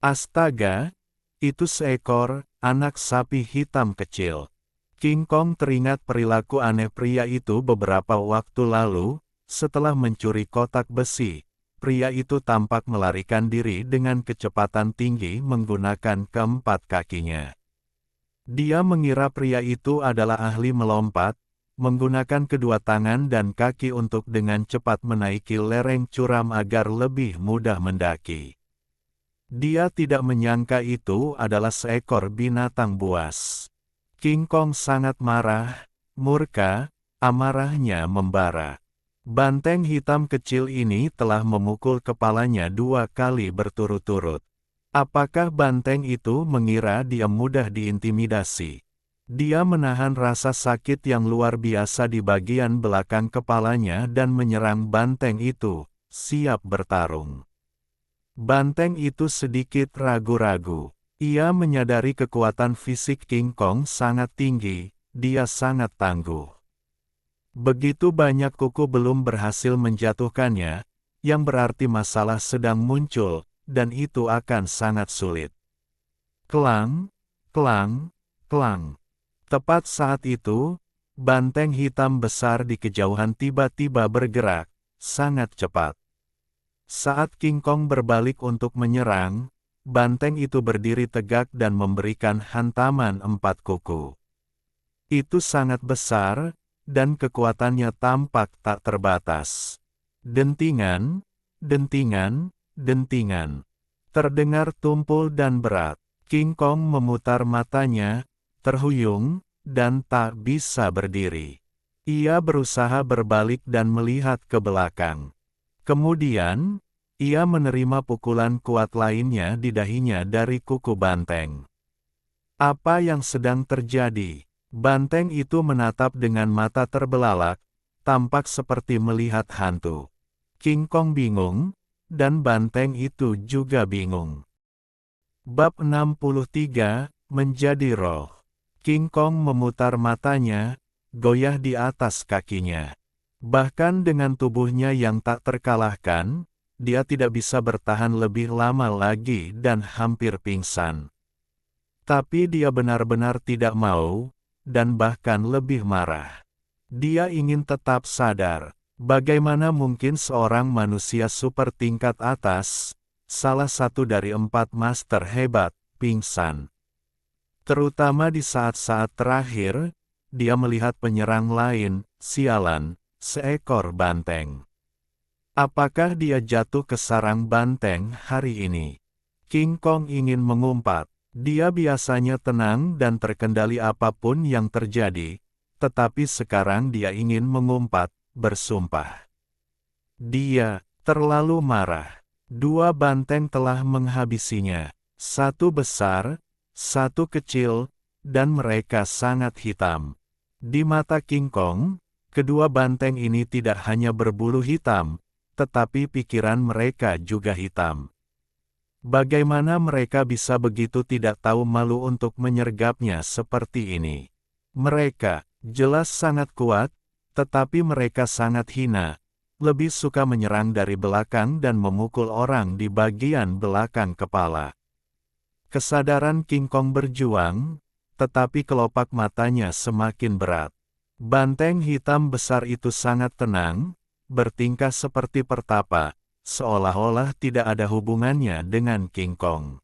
Astaga! Itu seekor anak sapi hitam kecil. King Kong teringat perilaku aneh pria itu beberapa waktu lalu, setelah mencuri kotak besi. Pria itu tampak melarikan diri dengan kecepatan tinggi menggunakan keempat kakinya. Dia mengira pria itu adalah ahli melompat, menggunakan kedua tangan dan kaki untuk dengan cepat menaiki lereng curam agar lebih mudah mendaki. Dia tidak menyangka itu adalah seekor binatang buas. King Kong sangat marah, murka, amarahnya membara. Banteng hitam kecil ini telah memukul kepalanya 2 kali berturut-turut. Apakah banteng itu mengira dia mudah diintimidasi? Dia menahan rasa sakit yang luar biasa di bagian belakang kepalanya dan menyerang banteng itu, siap bertarung. Banteng itu sedikit ragu-ragu. Ia menyadari kekuatan fisik King Kong sangat tinggi, dia sangat tangguh. Begitu banyak kuku belum berhasil menjatuhkannya, yang berarti masalah sedang muncul, dan itu akan sangat sulit. Klang, klang, klang. Tepat saat itu, banteng hitam besar di kejauhan tiba-tiba bergerak, sangat cepat. Saat King Kong berbalik untuk menyerang, banteng itu berdiri tegak dan memberikan hantaman 4 kuku. Itu sangat besar, dan kekuatannya tampak tak terbatas. Dentingan, dentingan, dentingan. Terdengar tumpul dan berat. King Kong memutar matanya, terhuyung, dan tak bisa berdiri. Ia berusaha berbalik dan melihat ke belakang. Kemudian, ia menerima pukulan kuat lainnya di dahinya dari kuku banteng. Apa yang sedang terjadi? Banteng itu menatap dengan mata terbelalak, tampak seperti melihat hantu. King Kong bingung, dan banteng itu juga bingung. Bab 63, Menjadi Roh. King Kong memutar matanya, goyah di atas kakinya. Bahkan dengan tubuhnya yang tak terkalahkan, dia tidak bisa bertahan lebih lama lagi dan hampir pingsan. Tapi dia benar-benar tidak mau, dan bahkan lebih marah. Dia ingin tetap sadar. Bagaimana mungkin seorang manusia super tingkat atas, salah satu dari 4 master hebat, pingsan. Terutama di saat-saat terakhir, dia melihat penyerang lain, sialan, seekor banteng. Apakah dia jatuh ke sarang banteng hari ini? King Kong ingin mengumpat. Dia biasanya tenang dan terkendali apapun yang terjadi, tetapi sekarang dia ingin mengumpat, bersumpah. Dia terlalu marah. 2 banteng telah menghabisinya. 1 besar, 1 kecil, dan mereka sangat hitam. Di mata King Kong, kedua banteng ini tidak hanya berbulu hitam, tetapi pikiran mereka juga hitam. Bagaimana mereka bisa begitu tidak tahu malu untuk menyergapnya seperti ini? Mereka jelas sangat kuat, tetapi mereka sangat hina, lebih suka menyerang dari belakang dan memukul orang di bagian belakang kepala. Kesadaran King Kong berjuang, tetapi kelopak matanya semakin berat. Banteng hitam besar itu sangat tenang, bertingkah seperti pertapa, seolah-olah tidak ada hubungannya dengan King Kong.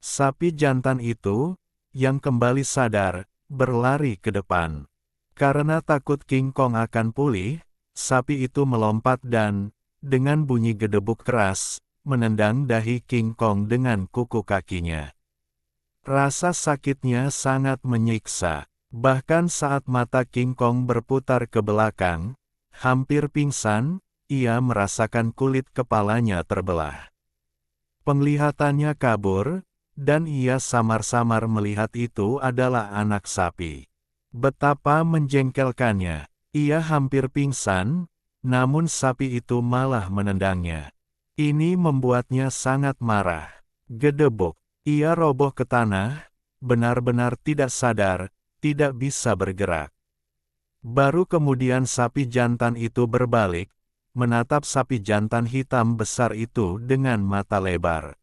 Sapi jantan itu, yang kembali sadar, berlari ke depan. Karena takut King Kong akan pulih, sapi itu melompat dan, dengan bunyi gedebuk keras, menendang dahi King Kong dengan kuku kakinya. Rasa sakitnya sangat menyiksa. Bahkan saat mata King Kong berputar ke belakang, hampir pingsan, ia merasakan kulit kepalanya terbelah. Penglihatannya kabur, dan ia samar-samar melihat itu adalah anak sapi. Betapa menjengkelkannya, ia hampir pingsan, namun sapi itu malah menendangnya. Ini membuatnya sangat marah. Gedebuk, ia roboh ke tanah, benar-benar tidak sadar, tidak bisa bergerak. Baru kemudian sapi jantan itu berbalik, menatap sapi jantan hitam besar itu dengan mata lebar.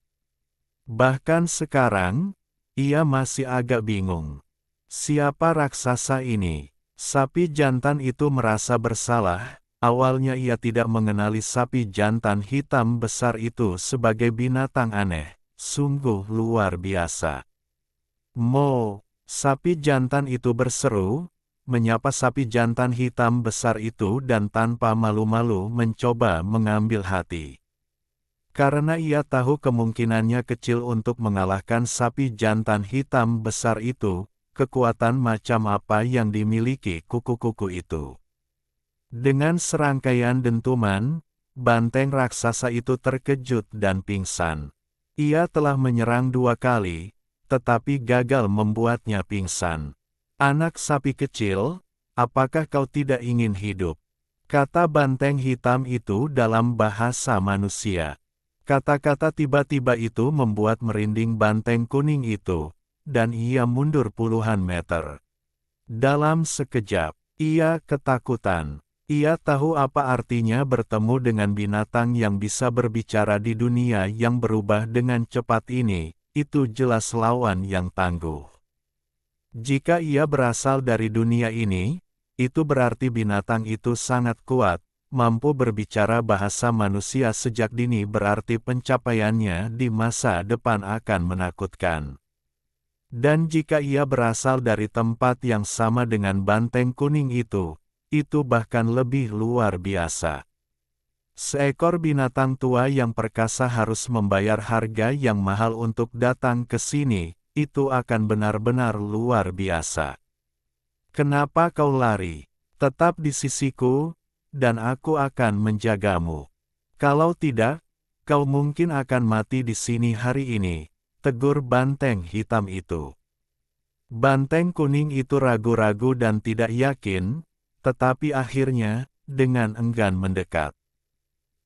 Bahkan sekarang, ia masih agak bingung. Siapa raksasa ini? Sapi jantan itu merasa bersalah. Awalnya ia tidak mengenali sapi jantan hitam besar itu sebagai binatang aneh. Sungguh luar biasa. Mo, sapi jantan itu berseru, menyapa sapi jantan hitam besar itu dan tanpa malu-malu mencoba mengambil hati. Karena ia tahu kemungkinannya kecil untuk mengalahkan sapi jantan hitam besar itu, kekuatan macam apa yang dimiliki kuku-kuku itu. Dengan serangkaian dentuman, banteng raksasa itu terkejut dan pingsan. Ia telah menyerang 2 kali, tetapi gagal membuatnya pingsan. Anak sapi kecil, apakah kau tidak ingin hidup? Kata banteng hitam itu dalam bahasa manusia. Kata-kata tiba-tiba itu membuat merinding banteng kuning itu, dan ia mundur puluhan meter. Dalam sekejap, ia ketakutan. Ia tahu apa artinya bertemu dengan binatang yang bisa berbicara di dunia yang berubah dengan cepat ini, itu jelas lawan yang tangguh. Jika ia berasal dari dunia ini, itu berarti binatang itu sangat kuat, mampu berbicara bahasa manusia sejak dini berarti pencapaiannya di masa depan akan menakutkan. Dan jika ia berasal dari tempat yang sama dengan banteng kuning itu bahkan lebih luar biasa. Seekor binatang tua yang perkasa harus membayar harga yang mahal untuk datang ke sini, itu akan benar-benar luar biasa. Kenapa kau lari? Tetap di sisiku, dan aku akan menjagamu. Kalau tidak, kau mungkin akan mati di sini hari ini, tegur banteng hitam itu. Banteng kuning itu ragu-ragu dan tidak yakin, tetapi akhirnya, dengan enggan mendekat.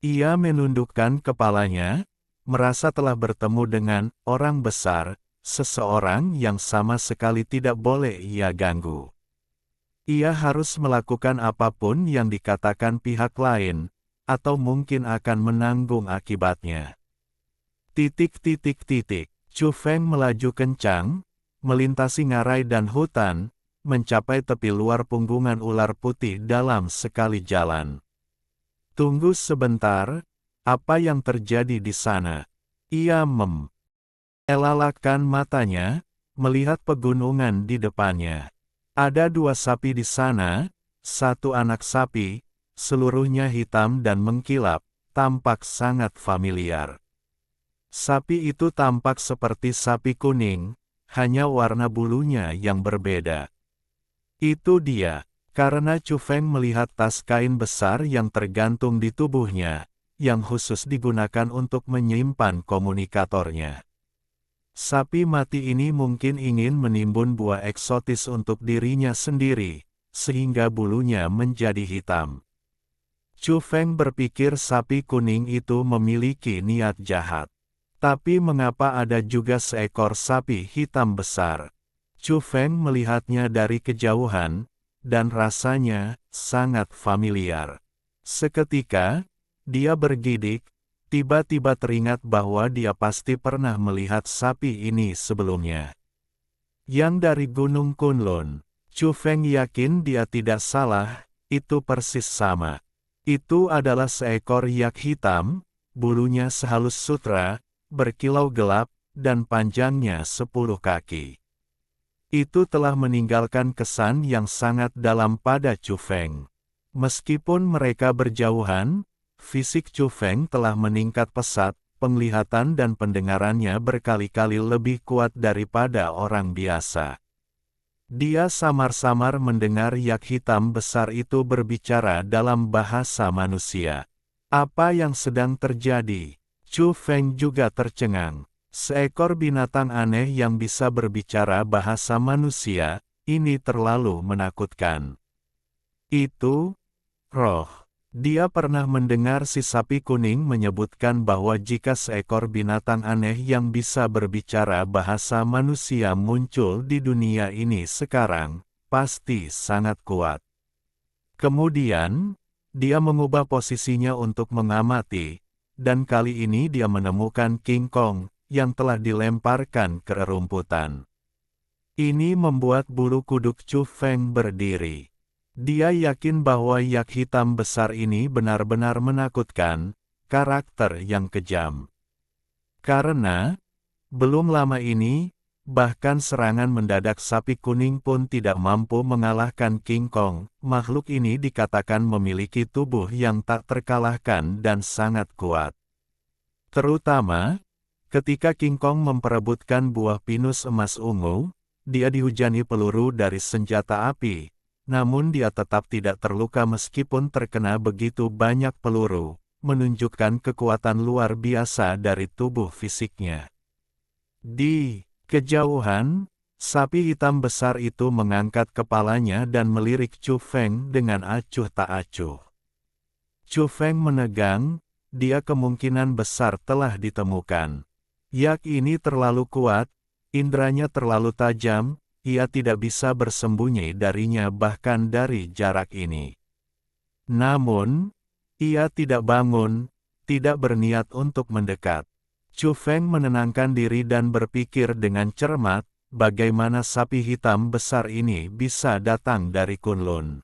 Ia menundukkan kepalanya, merasa telah bertemu dengan orang besar, seseorang yang sama sekali tidak boleh ia ganggu. Ia harus melakukan apapun yang dikatakan pihak lain, atau mungkin akan menanggung akibatnya. Chu Feng melaju kencang, melintasi ngarai dan hutan, mencapai tepi luar punggungan ular putih dalam sekali jalan. Tunggu sebentar, apa yang terjadi di sana? Ia elalakan matanya, melihat pegunungan di depannya. Ada 2 sapi di sana, 1 anak sapi, seluruhnya hitam dan mengkilap, tampak sangat familiar. Sapi itu tampak seperti sapi kuning, hanya warna bulunya yang berbeda. Itu dia, karena Chu Feng melihat tas kain besar yang tergantung di tubuhnya, yang khusus digunakan untuk menyimpan komunikatornya. Sapi mati ini mungkin ingin menimbun buah eksotis untuk dirinya sendiri, sehingga bulunya menjadi hitam. Chu Feng berpikir sapi kuning itu memiliki niat jahat. Tapi mengapa ada juga seekor sapi hitam besar? Chu Feng melihatnya dari kejauhan, dan rasanya sangat familiar. Seketika, dia bergidik, tiba-tiba teringat bahwa dia pasti pernah melihat sapi ini sebelumnya. Yang dari Gunung Kunlun. Chu Feng yakin dia tidak salah, itu persis sama. Itu adalah seekor yak hitam, bulunya sehalus sutra, berkilau gelap, dan panjangnya 10 kaki. Itu telah meninggalkan kesan yang sangat dalam pada Chu Feng. Meskipun mereka berjauhan, fisik Chu Feng telah meningkat pesat, penglihatan dan pendengarannya berkali-kali lebih kuat daripada orang biasa. Dia samar-samar mendengar yak hitam besar itu berbicara dalam bahasa manusia. Apa yang sedang terjadi? Chu Feng juga tercengang. Seekor binatang aneh yang bisa berbicara bahasa manusia, ini terlalu menakutkan. Itu roh. Dia pernah mendengar si sapi kuning menyebutkan bahwa jika seekor binatang aneh yang bisa berbicara bahasa manusia muncul di dunia ini sekarang, pasti sangat kuat. Kemudian, dia mengubah posisinya untuk mengamati, dan kali ini dia menemukan King Kong, yang telah dilemparkan ke rerumputan. Ini membuat bulu kuduk Chu Feng berdiri. Dia yakin bahwa yak hitam besar ini benar-benar menakutkan, karakter yang kejam. Karena, belum lama ini, bahkan serangan mendadak sapi kuning pun tidak mampu mengalahkan King Kong. Makhluk ini dikatakan memiliki tubuh yang tak terkalahkan dan sangat kuat. Terutama, ketika King Kong memperebutkan buah pinus emas ungu, dia dihujani peluru dari senjata api. Namun dia tetap tidak terluka meskipun terkena begitu banyak peluru, menunjukkan kekuatan luar biasa dari tubuh fisiknya. Di kejauhan, sapi hitam besar itu mengangkat kepalanya dan melirik Chu Feng dengan acuh tak acuh. Chu Feng menegang, dia kemungkinan besar telah ditemukan. Yak ini terlalu kuat, indranya terlalu tajam, ia tidak bisa bersembunyi darinya bahkan dari jarak ini. Namun, ia tidak bangun, tidak berniat untuk mendekat. Chu Feng menenangkan diri dan berpikir dengan cermat, bagaimana sapi hitam besar ini bisa datang dari Kunlun.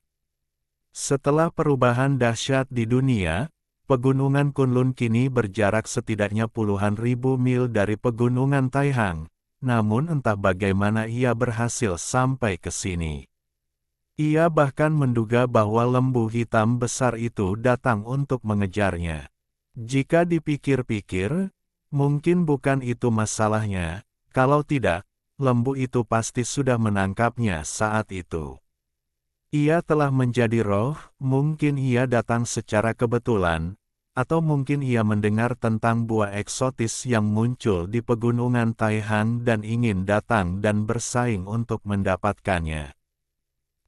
Setelah perubahan dahsyat di dunia, pegunungan Kunlun kini berjarak setidaknya puluhan ribu mil dari pegunungan Taihang. Namun entah bagaimana ia berhasil sampai ke sini. Ia bahkan menduga bahwa lembu hitam besar itu datang untuk mengejarnya. Jika dipikir-pikir, mungkin bukan itu masalahnya, kalau tidak, lembu itu pasti sudah menangkapnya saat itu. Ia telah menjadi roh, mungkin ia datang secara kebetulan, atau mungkin ia mendengar tentang buah eksotis yang muncul di pegunungan Taihang dan ingin datang dan bersaing untuk mendapatkannya.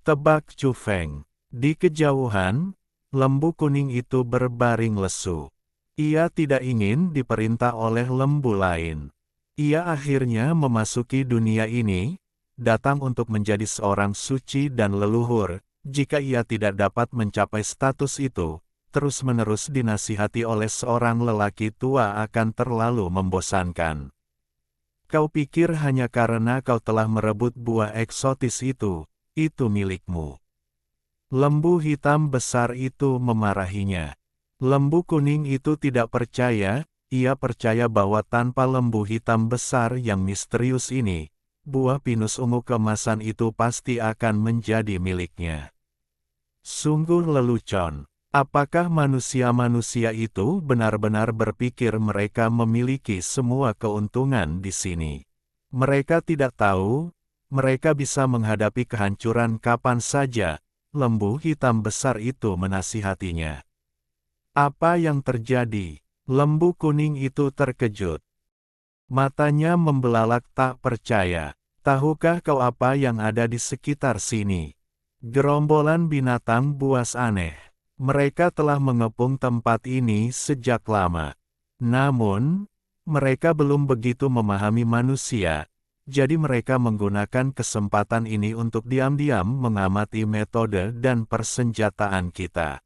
Tebak Chu Feng. Di kejauhan, lembu kuning itu berbaring lesu. Ia tidak ingin diperintah oleh lembu lain. Ia akhirnya memasuki dunia ini, datang untuk menjadi seorang suci dan leluhur. Jika ia tidak dapat mencapai status itu, terus-menerus dinasihati oleh seorang lelaki tua akan terlalu membosankan. Kau pikir hanya karena kau telah merebut buah eksotis itu milikmu. Lembu hitam besar itu memarahinya. Lembu kuning itu tidak percaya, ia percaya bahwa tanpa lembu hitam besar yang misterius ini, buah pinus ungu keemasan itu pasti akan menjadi miliknya. Sungguh lelucon. Apakah manusia-manusia itu benar-benar berpikir mereka memiliki semua keuntungan di sini? Mereka tidak tahu, mereka bisa menghadapi kehancuran kapan saja, lembu hitam besar itu menasihatinya. Apa yang terjadi? Lembu kuning itu terkejut. Matanya membelalak tak percaya. Tahukah kau apa yang ada di sekitar sini? Gerombolan binatang buas aneh. Mereka telah mengepung tempat ini sejak lama. Namun, mereka belum begitu memahami manusia, jadi mereka menggunakan kesempatan ini untuk diam-diam mengamati metode dan persenjataan kita.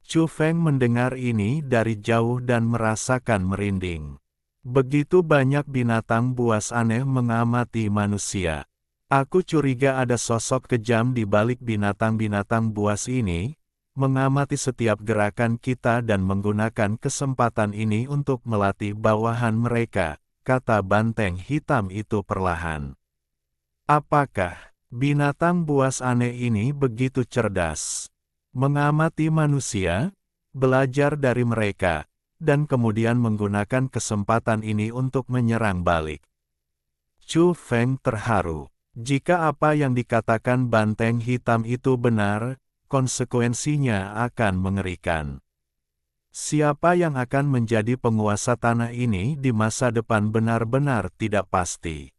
Chu Feng mendengar ini dari jauh dan merasakan merinding. Begitu banyak binatang buas aneh mengamati manusia. Aku curiga ada sosok kejam di balik binatang-binatang buas ini, mengamati setiap gerakan kita dan menggunakan kesempatan ini untuk melatih bawahan mereka, kata banteng hitam itu perlahan. Apakah binatang buas aneh ini begitu cerdas? Mengamati manusia, belajar dari mereka, dan kemudian menggunakan kesempatan ini untuk menyerang balik. Chu Feng terharu. Jika apa yang dikatakan banteng hitam itu benar, konsekuensinya akan mengerikan. Siapa yang akan menjadi penguasa tanah ini di masa depan benar-benar tidak pasti.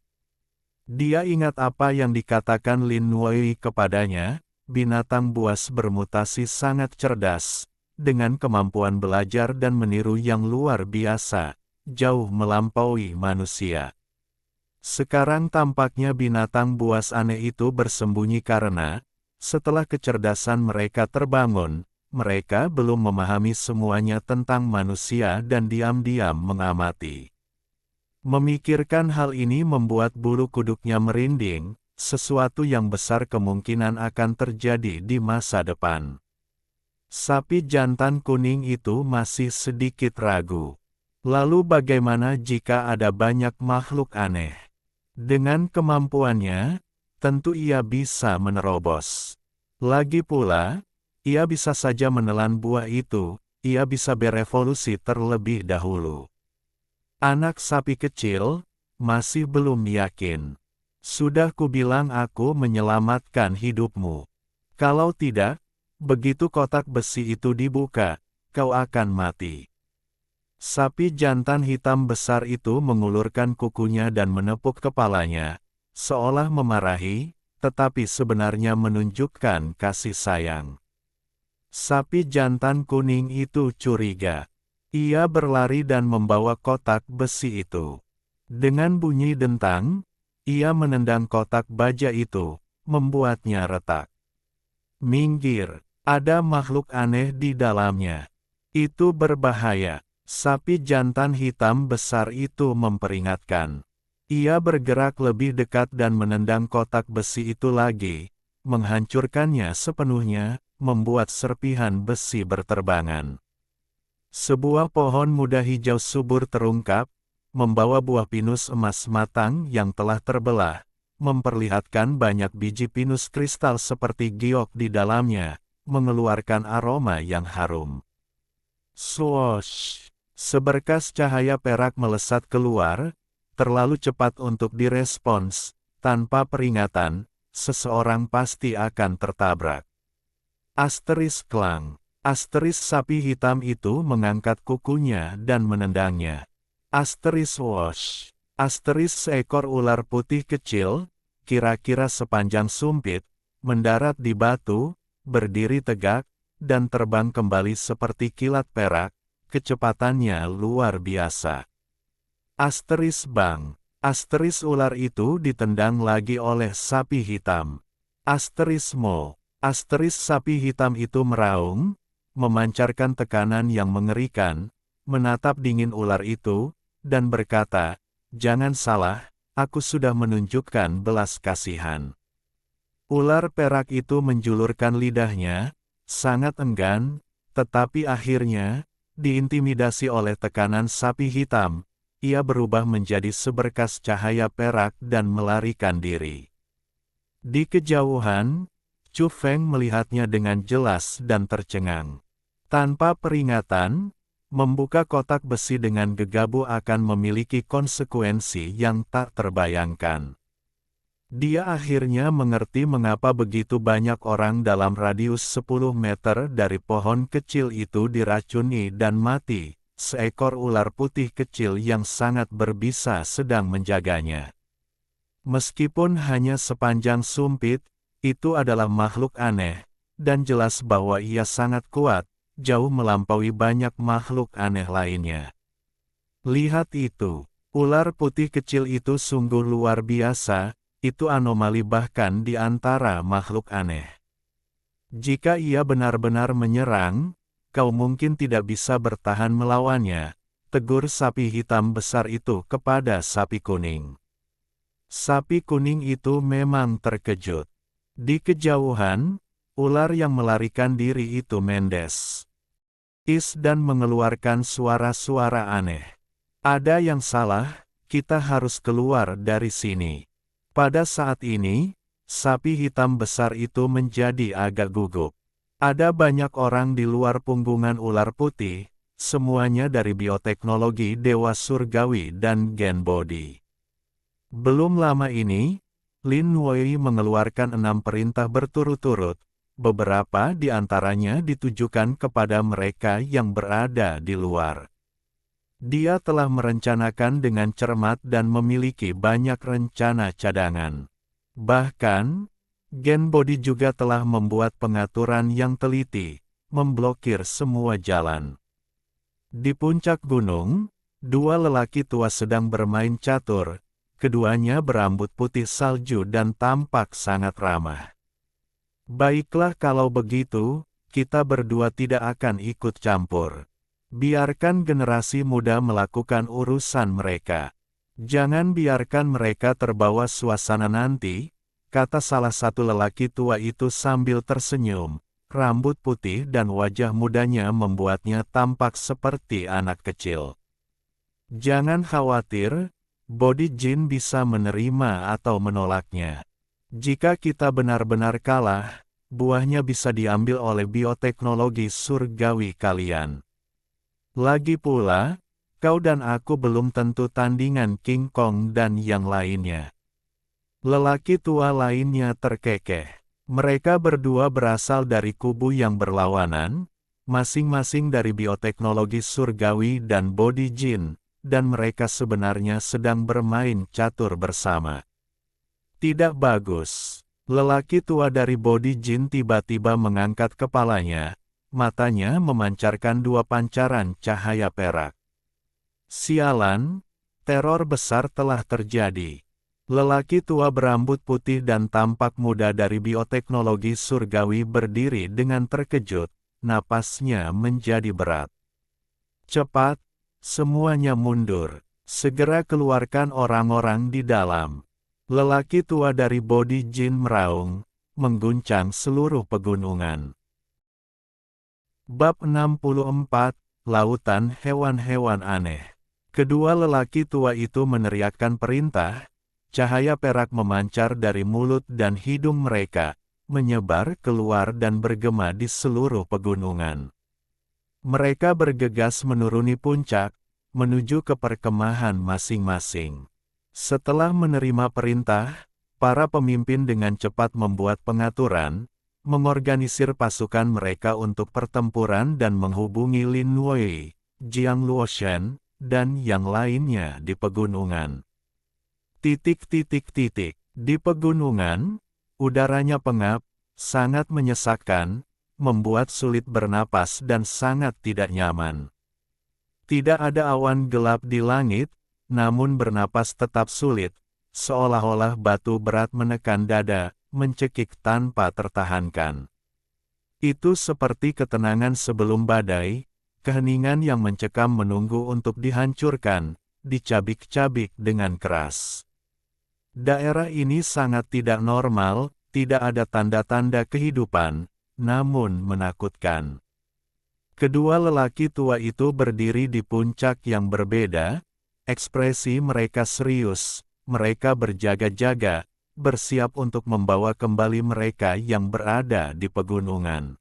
Dia ingat apa yang dikatakan Lin Wei kepadanya, binatang buas bermutasi sangat cerdas, dengan kemampuan belajar dan meniru yang luar biasa, jauh melampaui manusia. Sekarang tampaknya binatang buas aneh itu bersembunyi karena, setelah kecerdasan mereka terbangun, mereka belum memahami semuanya tentang manusia dan diam-diam mengamati. Memikirkan hal ini membuat bulu kuduknya merinding, sesuatu yang besar kemungkinan akan terjadi di masa depan. Sapi jantan kuning itu masih sedikit ragu. Lalu bagaimana jika ada banyak makhluk aneh? Dengan kemampuannya, tentu ia bisa menerobos. Lagi pula, ia bisa saja menelan buah itu, ia bisa berevolusi terlebih dahulu. Anak sapi kecil, masih belum yakin. Sudah kubilang aku menyelamatkan hidupmu. Kalau tidak, begitu kotak besi itu dibuka, kau akan mati. Sapi jantan hitam besar itu mengulurkan kukunya dan menepuk kepalanya, seolah memarahi, tetapi sebenarnya menunjukkan kasih sayang. Sapi jantan kuning itu curiga. Ia berlari dan membawa kotak besi itu. Dengan bunyi dentang, ia menendang kotak baja itu, membuatnya retak. Minggir, ada makhluk aneh di dalamnya. Itu berbahaya. Sapi jantan hitam besar itu memperingatkan. Ia bergerak lebih dekat dan menendang kotak besi itu lagi, menghancurkannya sepenuhnya, membuat serpihan besi berterbangan. Sebuah pohon muda hijau subur terungkap, membawa buah pinus emas matang yang telah terbelah, memperlihatkan banyak biji pinus kristal seperti giok di dalamnya, mengeluarkan aroma yang harum. Swoosh! Seberkas cahaya perak melesat keluar, terlalu cepat untuk direspons, tanpa peringatan, seseorang pasti akan tertabrak. Asteris klang. Asteris sapi hitam itu mengangkat kukunya dan menendangnya. Asteris whoosh. Asteris seekor ular putih kecil, kira-kira sepanjang sumpit, mendarat di batu, berdiri tegak, dan terbang kembali seperti kilat perak. Kecepatannya luar biasa. Asteris bang. Asteris ular itu ditendang lagi oleh sapi hitam. Asteris mo. Asteris sapi hitam itu meraung, memancarkan tekanan yang mengerikan, menatap dingin ular itu, dan berkata, "Jangan salah, aku sudah menunjukkan belas kasihan." Ular perak itu menjulurkan lidahnya, sangat enggan, tetapi akhirnya, diintimidasi oleh tekanan sapi hitam, ia berubah menjadi seberkas cahaya perak dan melarikan diri. Di kejauhan, Chu Feng melihatnya dengan jelas dan tercengang. Tanpa peringatan, membuka kotak besi dengan gegabah akan memiliki konsekuensi yang tak terbayangkan. Dia akhirnya mengerti mengapa begitu banyak orang dalam radius 10 meter dari pohon kecil itu diracuni dan mati. Seekor ular putih kecil yang sangat berbisa sedang menjaganya. Meskipun hanya sepanjang sumpit, Itu adalah makhluk aneh, dan jelas bahwa ia sangat kuat, jauh melampaui banyak makhluk aneh lainnya. Lihat itu, ular putih kecil itu sungguh luar biasa, itu anomali bahkan di antara makhluk aneh. Jika ia benar-benar menyerang, kau mungkin tidak bisa bertahan melawannya, tegur sapi hitam besar itu kepada sapi kuning. Sapi kuning itu memang terkejut. Di kejauhan, ular yang melarikan diri itu mendes dan mengeluarkan suara-suara aneh. Ada yang salah, kita harus keluar dari sini. Pada saat ini, sapi hitam besar itu menjadi agak gugup. Ada banyak orang di luar punggungan ular putih, semuanya dari bioteknologi Dewa Surgawi dan Gen Body. Belum lama ini, Lin Wei mengeluarkan 6 perintah berturut-turut, beberapa di antaranya ditujukan kepada mereka yang berada di luar. Dia telah merencanakan dengan cermat dan memiliki banyak rencana cadangan. Bahkan, Gen Body juga telah membuat pengaturan yang teliti, memblokir semua jalan. Di puncak gunung, dua lelaki tua sedang bermain catur. Keduanya berambut putih salju dan tampak sangat ramah. Baiklah kalau begitu, kita berdua tidak akan ikut campur. Biarkan generasi muda melakukan urusan mereka. Jangan biarkan mereka terbawa suasana nanti, kata salah satu lelaki tua itu sambil tersenyum. Rambut putih dan wajah mudanya membuatnya tampak seperti anak kecil. Jangan khawatir, Body Jin bisa menerima atau menolaknya. Jika kita benar-benar kalah, buahnya bisa diambil oleh bioteknologi surgawi kalian. Lagi pula, kau dan aku belum tentu tandingan King Kong dan yang lainnya. Lelaki tua lainnya terkekeh. Mereka berdua berasal dari kubu yang berlawanan, masing-masing dari bioteknologi surgawi dan Body Jin. Dan mereka sebenarnya sedang bermain catur bersama. Tidak bagus. Lelaki tua dari Body Jin tiba-tiba mengangkat kepalanya, matanya memancarkan 2 pancaran cahaya perak. Sialan, teror besar telah terjadi. Lelaki tua berambut putih dan tampak muda dari bioteknologi surgawi berdiri dengan terkejut, napasnya menjadi berat. Cepat! Semuanya mundur. Segera keluarkan orang-orang di dalam. Lelaki tua dari Body Jin meraung, mengguncang seluruh pegunungan. Bab 64, Lautan Hewan-Hewan Aneh. Kedua lelaki tua itu meneriakkan perintah, cahaya perak memancar dari mulut dan hidung mereka, menyebar keluar dan bergema di seluruh pegunungan. Mereka bergegas menuruni puncak, menuju ke perkemahan masing-masing. Setelah menerima perintah, para pemimpin dengan cepat membuat pengaturan, mengorganisir pasukan mereka untuk pertempuran dan menghubungi Lin Wei, Jiang Luoshen, dan yang lainnya di pegunungan. Di pegunungan, udaranya pengap, sangat menyesakkan, membuat sulit bernapas dan sangat tidak nyaman. Tidak ada awan gelap di langit, namun bernapas tetap sulit, seolah-olah batu berat menekan dada, mencekik tanpa tertahankan. Itu seperti ketenangan sebelum badai, keheningan yang mencekam menunggu untuk dihancurkan, dicabik-cabik dengan keras. Daerah ini sangat tidak normal, tidak ada tanda-tanda kehidupan, namun menakutkan. Kedua lelaki tua itu berdiri di puncak yang berbeda, ekspresi mereka serius, mereka berjaga-jaga, bersiap untuk membawa kembali mereka yang berada di pegunungan.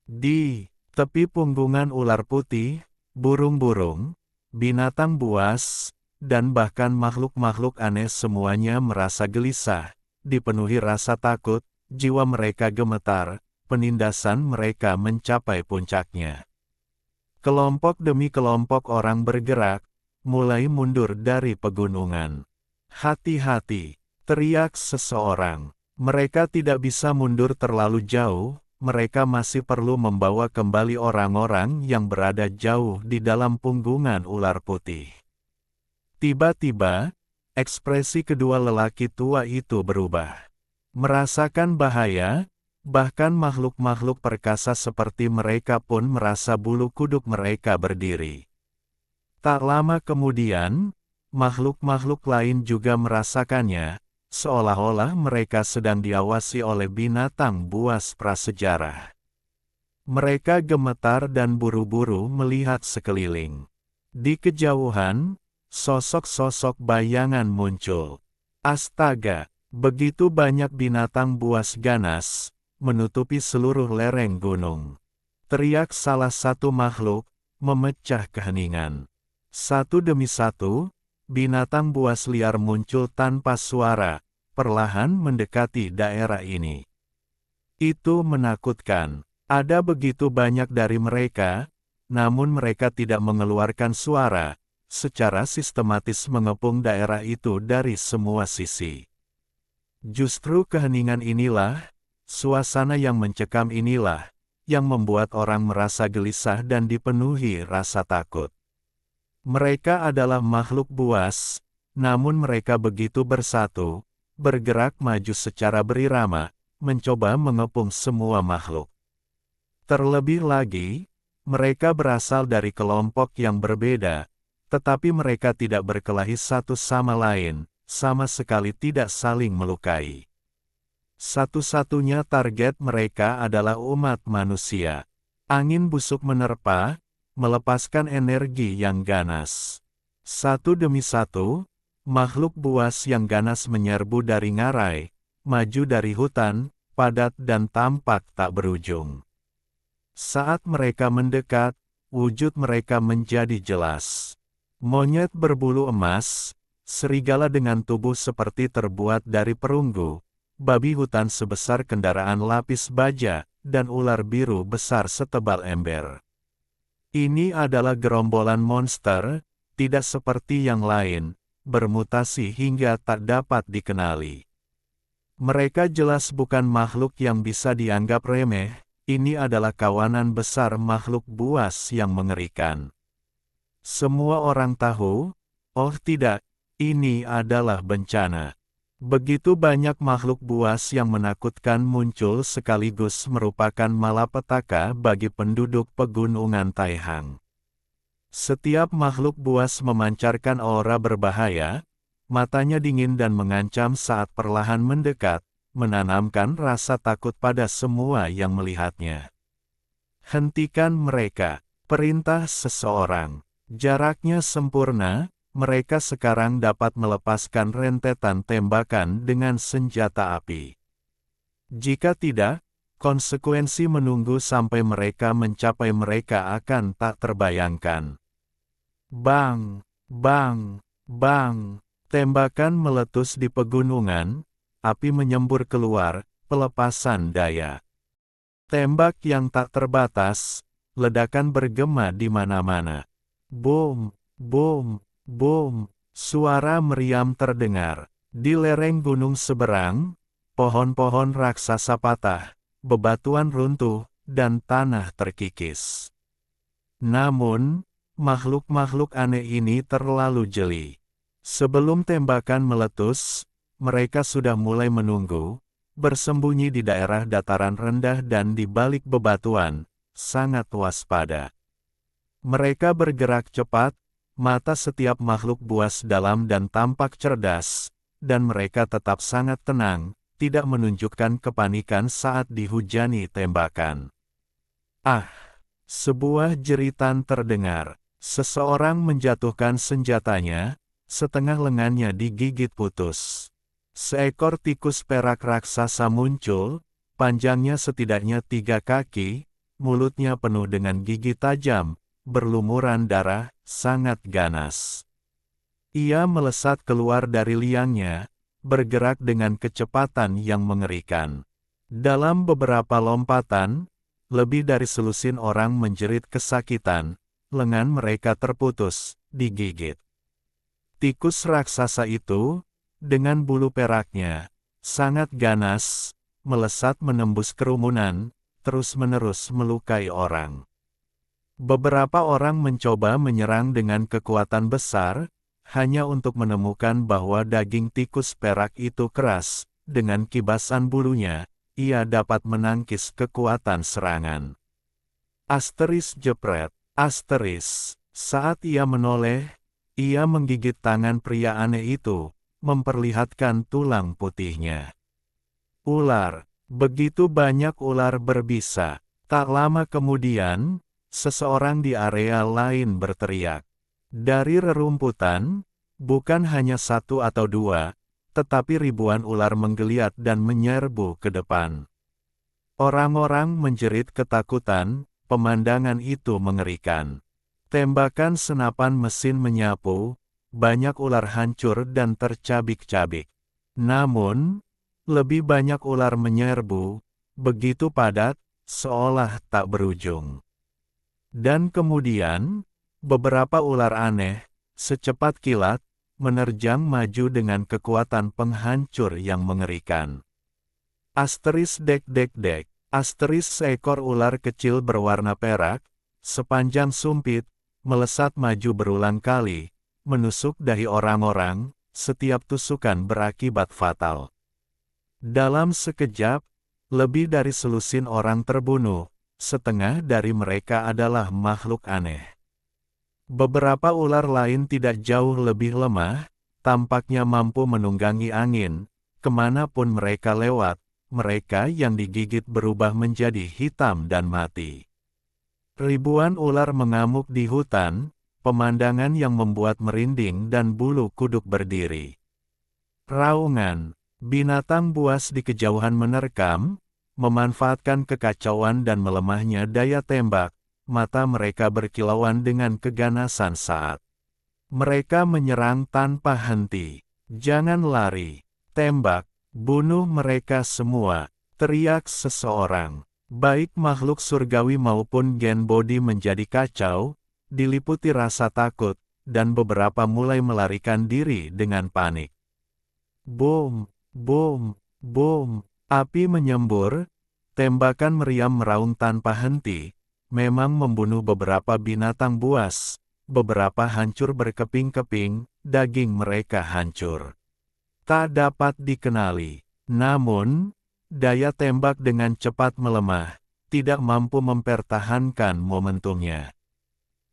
Di tepi punggungan ular putih, burung-burung, binatang buas, dan bahkan makhluk-makhluk aneh semuanya merasa gelisah, dipenuhi rasa takut, jiwa mereka gemetar. Penindasan mereka mencapai puncaknya. Kelompok demi kelompok orang bergerak, mulai mundur dari pegunungan. Hati-hati, teriak seseorang. Mereka tidak bisa mundur terlalu jauh, mereka masih perlu membawa kembali orang-orang yang berada jauh di dalam punggungan ular putih. Tiba-tiba, ekspresi kedua lelaki tua itu berubah. Merasakan bahaya, bahkan makhluk-makhluk perkasa seperti mereka pun merasa bulu kuduk mereka berdiri. Tak lama kemudian, makhluk-makhluk lain juga merasakannya, seolah-olah mereka sedang diawasi oleh binatang buas prasejarah. Mereka gemetar dan buru-buru melihat sekeliling. Di kejauhan, sosok-sosok bayangan muncul. Astaga, begitu banyak binatang buas ganas, menutupi seluruh lereng gunung. Teriak salah satu makhluk, memecah keheningan. Satu demi satu, binatang buas liar muncul tanpa suara, perlahan mendekati daerah ini. Itu menakutkan. Ada begitu banyak dari mereka, namun mereka tidak mengeluarkan suara, secara sistematis mengepung daerah itu dari semua sisi. Justru keheningan inilah, suasana yang mencekam inilah, yang membuat orang merasa gelisah dan dipenuhi rasa takut. Mereka adalah makhluk buas, namun mereka begitu bersatu, bergerak maju secara berirama, mencoba mengepung semua makhluk. Terlebih lagi, mereka berasal dari kelompok yang berbeda, tetapi mereka tidak berkelahi satu sama lain, sama sekali tidak saling melukai. Satu-satunya target mereka adalah umat manusia. Angin busuk menerpa, melepaskan energi yang ganas. Satu demi satu, makhluk buas yang ganas menyerbu dari ngarai, maju dari hutan, padat dan tampak tak berujung. Saat mereka mendekat, wujud mereka menjadi jelas. Monyet berbulu emas, serigala dengan tubuh seperti terbuat dari perunggu, babi hutan sebesar kendaraan lapis baja, dan ular biru besar setebal ember. Ini adalah gerombolan monster, tidak seperti yang lain, bermutasi hingga tak dapat dikenali. Mereka jelas bukan makhluk yang bisa dianggap remeh, ini adalah kawanan besar makhluk buas yang mengerikan. Semua orang tahu, oh tidak, ini adalah bencana. Begitu banyak makhluk buas yang menakutkan muncul sekaligus merupakan malapetaka bagi penduduk pegunungan Taihang. Setiap makhluk buas memancarkan aura berbahaya, matanya dingin dan mengancam saat perlahan mendekat, menanamkan rasa takut pada semua yang melihatnya. Hentikan mereka, perintah seseorang. Jaraknya sempurna. Mereka sekarang dapat melepaskan rentetan tembakan dengan senjata api. Jika tidak, konsekuensi menunggu sampai mereka mencapai mereka akan tak terbayangkan. Bang, bang, bang, tembakan meletus di pegunungan, api menyembur keluar, pelepasan daya. Tembak yang tak terbatas, ledakan bergema di mana-mana. Boom, boom. Boom! Suara meriam terdengar. Di lereng gunung seberang, pohon-pohon raksasa patah, bebatuan runtuh, dan tanah terkikis. Namun, makhluk-makhluk aneh ini terlalu jeli. Sebelum tembakan meletus, mereka sudah mulai menunggu, bersembunyi di daerah dataran rendah dan di balik bebatuan, sangat waspada. Mereka bergerak cepat, mata setiap makhluk buas dalam dan tampak cerdas, dan mereka tetap sangat tenang, tidak menunjukkan kepanikan saat dihujani tembakan. Ah! Sebuah jeritan terdengar. Seseorang menjatuhkan senjatanya, setengah lengannya digigit putus. Seekor tikus perak raksasa muncul, panjangnya setidaknya 3 kaki, mulutnya penuh dengan gigi tajam, berlumuran darah, sangat ganas. Ia melesat keluar dari liangnya, bergerak dengan kecepatan yang mengerikan. Dalam beberapa lompatan, lebih dari selusin orang menjerit kesakitan, lengan mereka terputus, digigit. Tikus raksasa itu, dengan bulu peraknya, sangat ganas, melesat menembus kerumunan, terus-menerus melukai orang. Beberapa orang mencoba menyerang dengan kekuatan besar, hanya untuk menemukan bahwa daging tikus perak itu keras, dengan kibasan bulunya, ia dapat menangkis kekuatan serangan. Asteris jepret, asteris. Saat ia menoleh, ia menggigit tangan pria aneh itu, memperlihatkan tulang putihnya. Ular, begitu banyak ular berbisa. Tak lama kemudian, seseorang di area lain berteriak. Dari rerumputan, bukan hanya satu atau dua, tetapi ribuan ular menggeliat dan menyerbu ke depan. Orang-orang menjerit ketakutan, pemandangan itu mengerikan. Tembakan senapan mesin menyapu, banyak ular hancur dan tercabik-cabik. Namun, lebih banyak ular menyerbu, begitu padat, seolah tak berujung. Dan kemudian, beberapa ular aneh, secepat kilat, menerjang maju dengan kekuatan penghancur yang mengerikan. Asteris dek dek dek, asteris seekor ular kecil berwarna perak, sepanjang sumpit, melesat maju berulang kali, menusuk dahi orang-orang, setiap tusukan berakibat fatal. Dalam sekejap, lebih dari selusin orang terbunuh, setengah dari mereka adalah makhluk aneh. Beberapa ular lain tidak jauh lebih lemah, tampaknya mampu menunggangi angin, kemanapun mereka lewat, mereka yang digigit berubah menjadi hitam dan mati. Ribuan ular mengamuk di hutan, pemandangan yang membuat merinding dan bulu kuduk berdiri. Raungan, binatang buas di kejauhan menerkam, memanfaatkan kekacauan dan melemahnya daya tembak, mata mereka berkilauan dengan keganasan saat mereka menyerang tanpa henti. Jangan lari, tembak, bunuh mereka semua, teriak seseorang. Baik makhluk surgawi maupun gen body menjadi kacau, diliputi rasa takut, dan beberapa mulai melarikan diri dengan panik. Bom, bom, bom, api menyembur, tembakan meriam meraung tanpa henti, memang membunuh beberapa binatang buas, beberapa hancur berkeping-keping, daging mereka hancur. Tak dapat dikenali, namun, daya tembak dengan cepat melemah, tidak mampu mempertahankan momentumnya.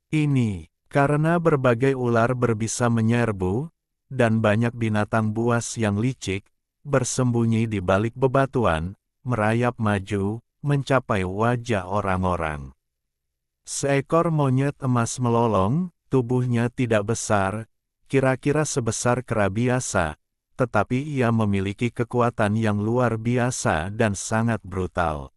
Ini, karena berbagai ular berbisa menyerbu, dan banyak binatang buas yang licik, bersembunyi di balik bebatuan, merayap maju, mencapai wajah orang-orang. Seekor monyet emas melolong, tubuhnya tidak besar, kira-kira sebesar kera biasa, tetapi ia memiliki kekuatan yang luar biasa dan sangat brutal.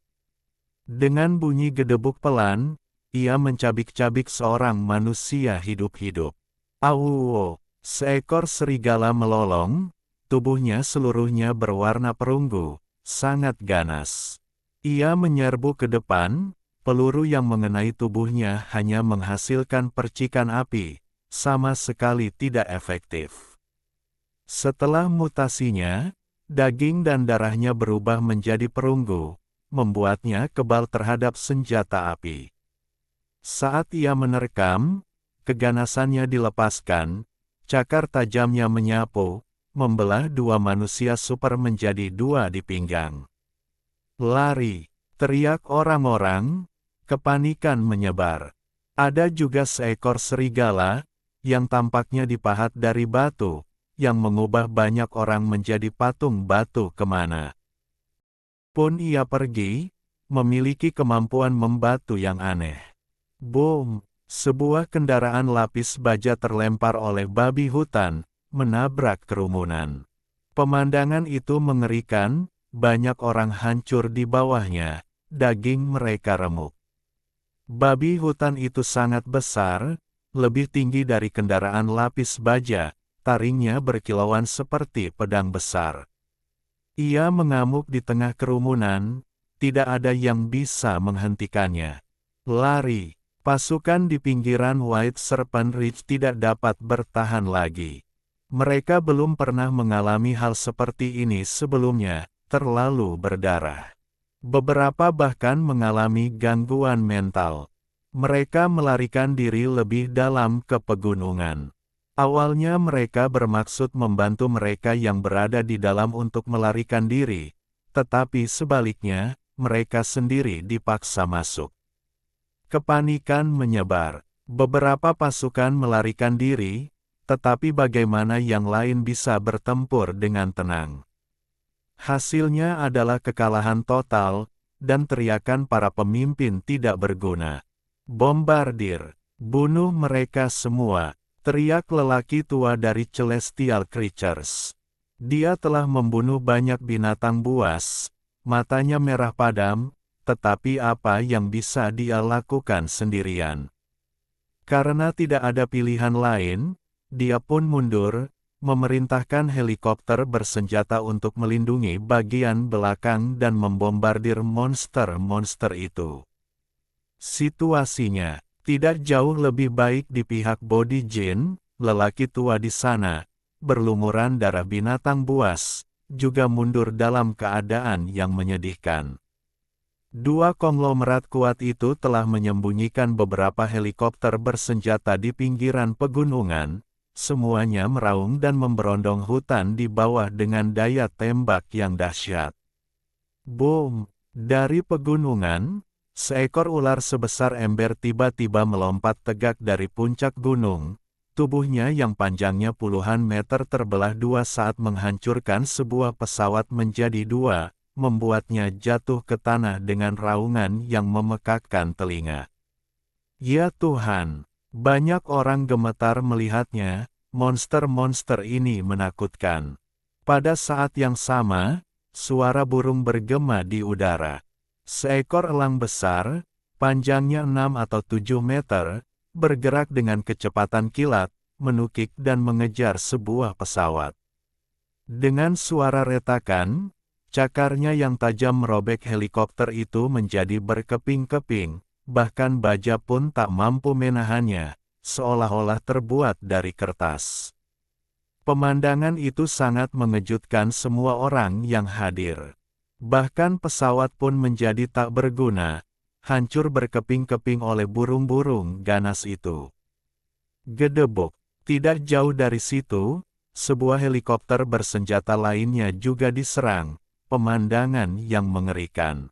Dengan bunyi gedebuk pelan, ia mencabik-cabik seorang manusia hidup-hidup. Auwo, seekor serigala melolong, tubuhnya seluruhnya berwarna perunggu, sangat ganas. Ia menyerbu ke depan, peluru yang mengenai tubuhnya hanya menghasilkan percikan api, sama sekali tidak efektif. Setelah mutasinya, daging dan darahnya berubah menjadi perunggu, membuatnya kebal terhadap senjata api. Saat ia menerkam, keganasannya dilepaskan, cakar tajamnya menyapu, membelah dua manusia super menjadi dua di pinggang. Lari, teriak orang-orang, kepanikan menyebar. Ada juga seekor serigala, yang tampaknya dipahat dari batu, yang mengubah banyak orang menjadi patung batu kemana pun ia pergi, memiliki kemampuan membatu yang aneh. Boom! Sebuah kendaraan lapis baja terlempar oleh babi hutan, menabrak kerumunan. Pemandangan itu mengerikan, banyak orang hancur di bawahnya, daging mereka remuk. Babi hutan itu sangat besar, lebih tinggi dari kendaraan lapis baja, taringnya berkilauan seperti pedang besar. Ia mengamuk di tengah kerumunan, tidak ada yang bisa menghentikannya. Lari, pasukan di pinggiran White Serpent Ridge tidak dapat bertahan lagi. Mereka belum pernah mengalami hal seperti ini sebelumnya, terlalu berdarah. Beberapa bahkan mengalami gangguan mental. Mereka melarikan diri lebih dalam ke pegunungan. Awalnya mereka bermaksud membantu mereka yang berada di dalam untuk melarikan diri, tetapi sebaliknya, mereka sendiri dipaksa masuk. Kepanikan menyebar. Beberapa pasukan melarikan diri, tetapi bagaimana yang lain bisa bertempur dengan tenang? Hasilnya adalah kekalahan total, dan teriakan para pemimpin tidak berguna. Bombardir, bunuh mereka semua, teriak lelaki tua dari Celestial Creatures. Dia telah membunuh banyak binatang buas, matanya merah padam, tetapi apa yang bisa dia lakukan sendirian? Karena tidak ada pilihan lain, dia pun mundur, memerintahkan helikopter bersenjata untuk melindungi bagian belakang dan membombardir monster-monster itu. Situasinya tidak jauh lebih baik di pihak Body Jin, lelaki tua di sana, berlumuran darah binatang buas, juga mundur dalam keadaan yang menyedihkan. Dua konglomerat kuat itu telah menyembunyikan beberapa helikopter bersenjata di pinggiran pegunungan, semuanya meraung dan memberondong hutan di bawah dengan daya tembak yang dahsyat. Boom! Dari pegunungan, seekor ular sebesar ember tiba-tiba melompat tegak dari puncak gunung, tubuhnya yang panjangnya puluhan meter terbelah dua saat menghancurkan sebuah pesawat menjadi dua, membuatnya jatuh ke tanah dengan raungan yang memekakkan telinga. Ya Tuhan, banyak orang gemetar melihatnya, monster-monster ini menakutkan. Pada saat yang sama, suara burung bergema di udara. Seekor elang besar, panjangnya 6 atau 7 meter, bergerak dengan kecepatan kilat, menukik dan mengejar sebuah pesawat. Dengan suara retakan, cakarnya yang tajam merobek helikopter itu menjadi berkeping-keping, bahkan baja pun tak mampu menahannya, seolah-olah terbuat dari kertas. Pemandangan itu sangat mengejutkan semua orang yang hadir. Bahkan pesawat pun menjadi tak berguna, hancur berkeping-keping oleh burung-burung ganas itu. Gedebuk, tidak jauh dari situ, sebuah helikopter bersenjata lainnya juga diserang. Pemandangan yang mengerikan.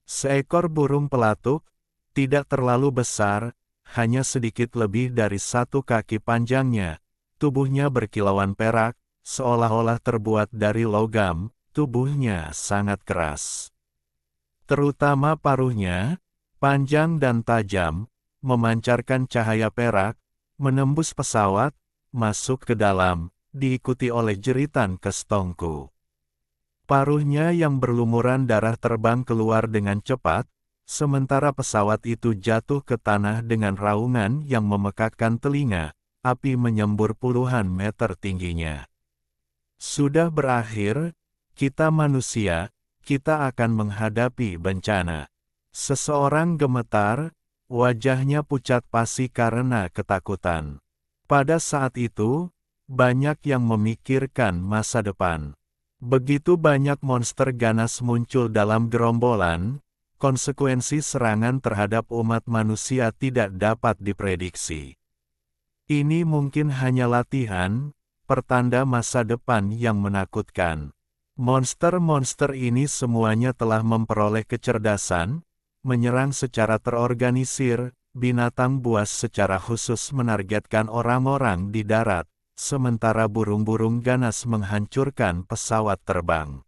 Seekor burung pelatuk, tidak terlalu besar, hanya sedikit lebih dari 1 kaki panjangnya, tubuhnya berkilauan perak, seolah-olah terbuat dari logam, tubuhnya sangat keras. Terutama paruhnya, panjang dan tajam, memancarkan cahaya perak, menembus pesawat, masuk ke dalam, diikuti oleh jeritan kestongku. Paruhnya yang berlumuran darah terbang keluar dengan cepat, sementara pesawat itu jatuh ke tanah dengan raungan yang memekakkan telinga, api menyembur puluhan meter tingginya. Sudah berakhir, kita manusia, kita akan menghadapi bencana. Seseorang gemetar, wajahnya pucat pasi karena ketakutan. Pada saat itu, banyak yang memikirkan masa depan. Begitu banyak monster ganas muncul dalam gerombolan, konsekuensi serangan terhadap umat manusia tidak dapat diprediksi. Ini mungkin hanya latihan, pertanda masa depan yang menakutkan. Monster-monster ini semuanya telah memperoleh kecerdasan, menyerang secara terorganisir, binatang buas secara khusus menargetkan orang-orang di darat, sementara burung-burung ganas menghancurkan pesawat terbang.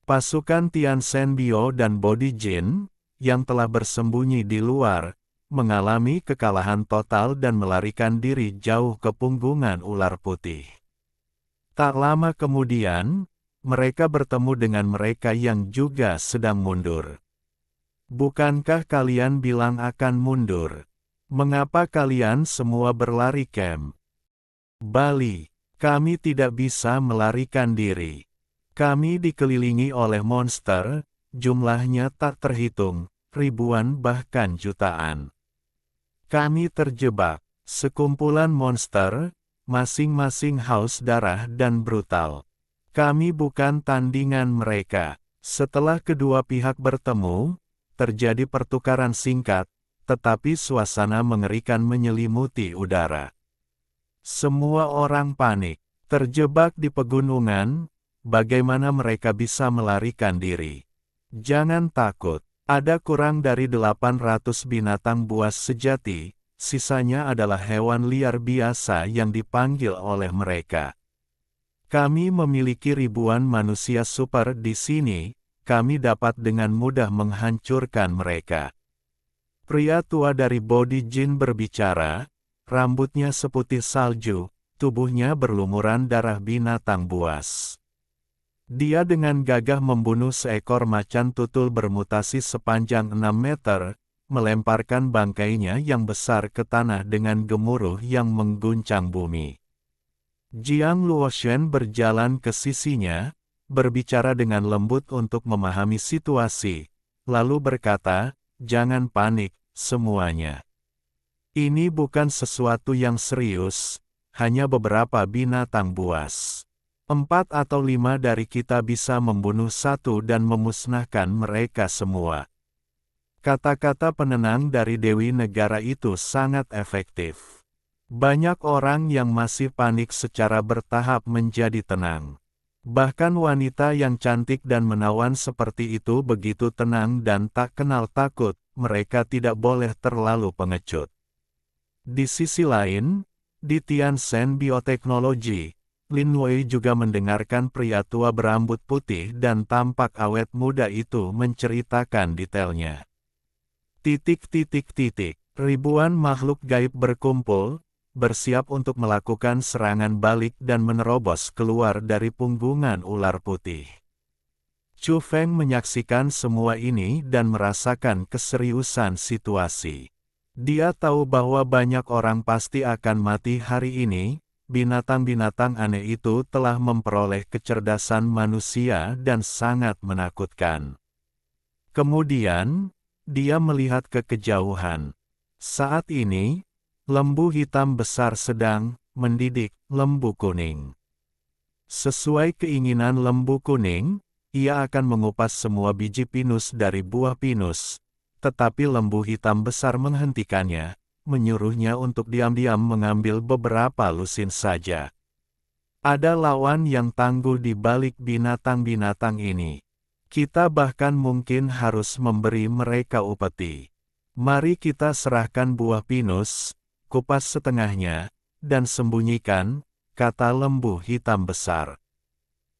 Pasukan Tian Shen Biao dan Body Jin, yang telah bersembunyi di luar, mengalami kekalahan total dan melarikan diri jauh ke punggungan ular putih. Tak lama kemudian, mereka bertemu dengan mereka yang juga sedang mundur. Bukankah kalian bilang akan mundur? Mengapa kalian semua berlari camp? Bali, kami tidak bisa melarikan diri. Kami dikelilingi oleh monster, jumlahnya tak terhitung, ribuan bahkan jutaan. Kami terjebak, sekumpulan monster, masing-masing haus darah dan brutal. Kami bukan tandingan mereka. Setelah kedua pihak bertemu, terjadi pertukaran singkat, tetapi suasana mengerikan menyelimuti udara. Semua orang panik, terjebak di pegunungan. Bagaimana mereka bisa melarikan diri? Jangan takut, ada kurang dari 800 binatang buas sejati, sisanya adalah hewan liar biasa yang dipanggil oleh mereka. Kami memiliki ribuan manusia super di sini, kami dapat dengan mudah menghancurkan mereka. Pria tua dari body jin berbicara, rambutnya seputih salju, tubuhnya berlumuran darah binatang buas. Dia dengan gagah membunuh seekor macan tutul bermutasi sepanjang 6 meter, melemparkan bangkainya yang besar ke tanah dengan gemuruh yang mengguncang bumi. Jiang Luoshen berjalan ke sisinya, berbicara dengan lembut untuk memahami situasi, lalu berkata, "Jangan panik, semuanya. Ini bukan sesuatu yang serius, hanya beberapa binatang buas. 4 atau 5 dari kita bisa membunuh satu dan memusnahkan mereka semua." Kata-kata penenang dari Dewi Negara itu sangat efektif. Banyak orang yang masih panik secara bertahap menjadi tenang. Bahkan wanita yang cantik dan menawan seperti itu begitu tenang dan tak kenal takut, mereka tidak boleh terlalu pengecut. Di sisi lain, di Tiansen Bioteknologi, Lin Wei juga mendengarkan pria tua berambut putih dan tampak awet muda itu menceritakan detailnya. Ribuan makhluk gaib berkumpul, bersiap untuk melakukan serangan balik dan menerobos keluar dari punggungan ular putih. Chu Feng menyaksikan semua ini dan merasakan keseriusan situasi. Dia tahu bahwa banyak orang pasti akan mati hari ini. Binatang-binatang aneh itu telah memperoleh kecerdasan manusia dan sangat menakutkan. Kemudian, dia melihat ke kejauhan. Saat ini, lembu hitam besar sedang mendidik lembu kuning. Sesuai keinginan lembu kuning, ia akan mengupas semua biji pinus dari buah pinus, tetapi lembu hitam besar menghentikannya, menyuruhnya untuk diam-diam mengambil beberapa lusin saja. Ada lawan yang tangguh di balik binatang-binatang ini. Kita bahkan mungkin harus memberi mereka upeti. Mari kita serahkan buah pinus, kupas setengahnya, dan sembunyikan, kata lembu hitam besar.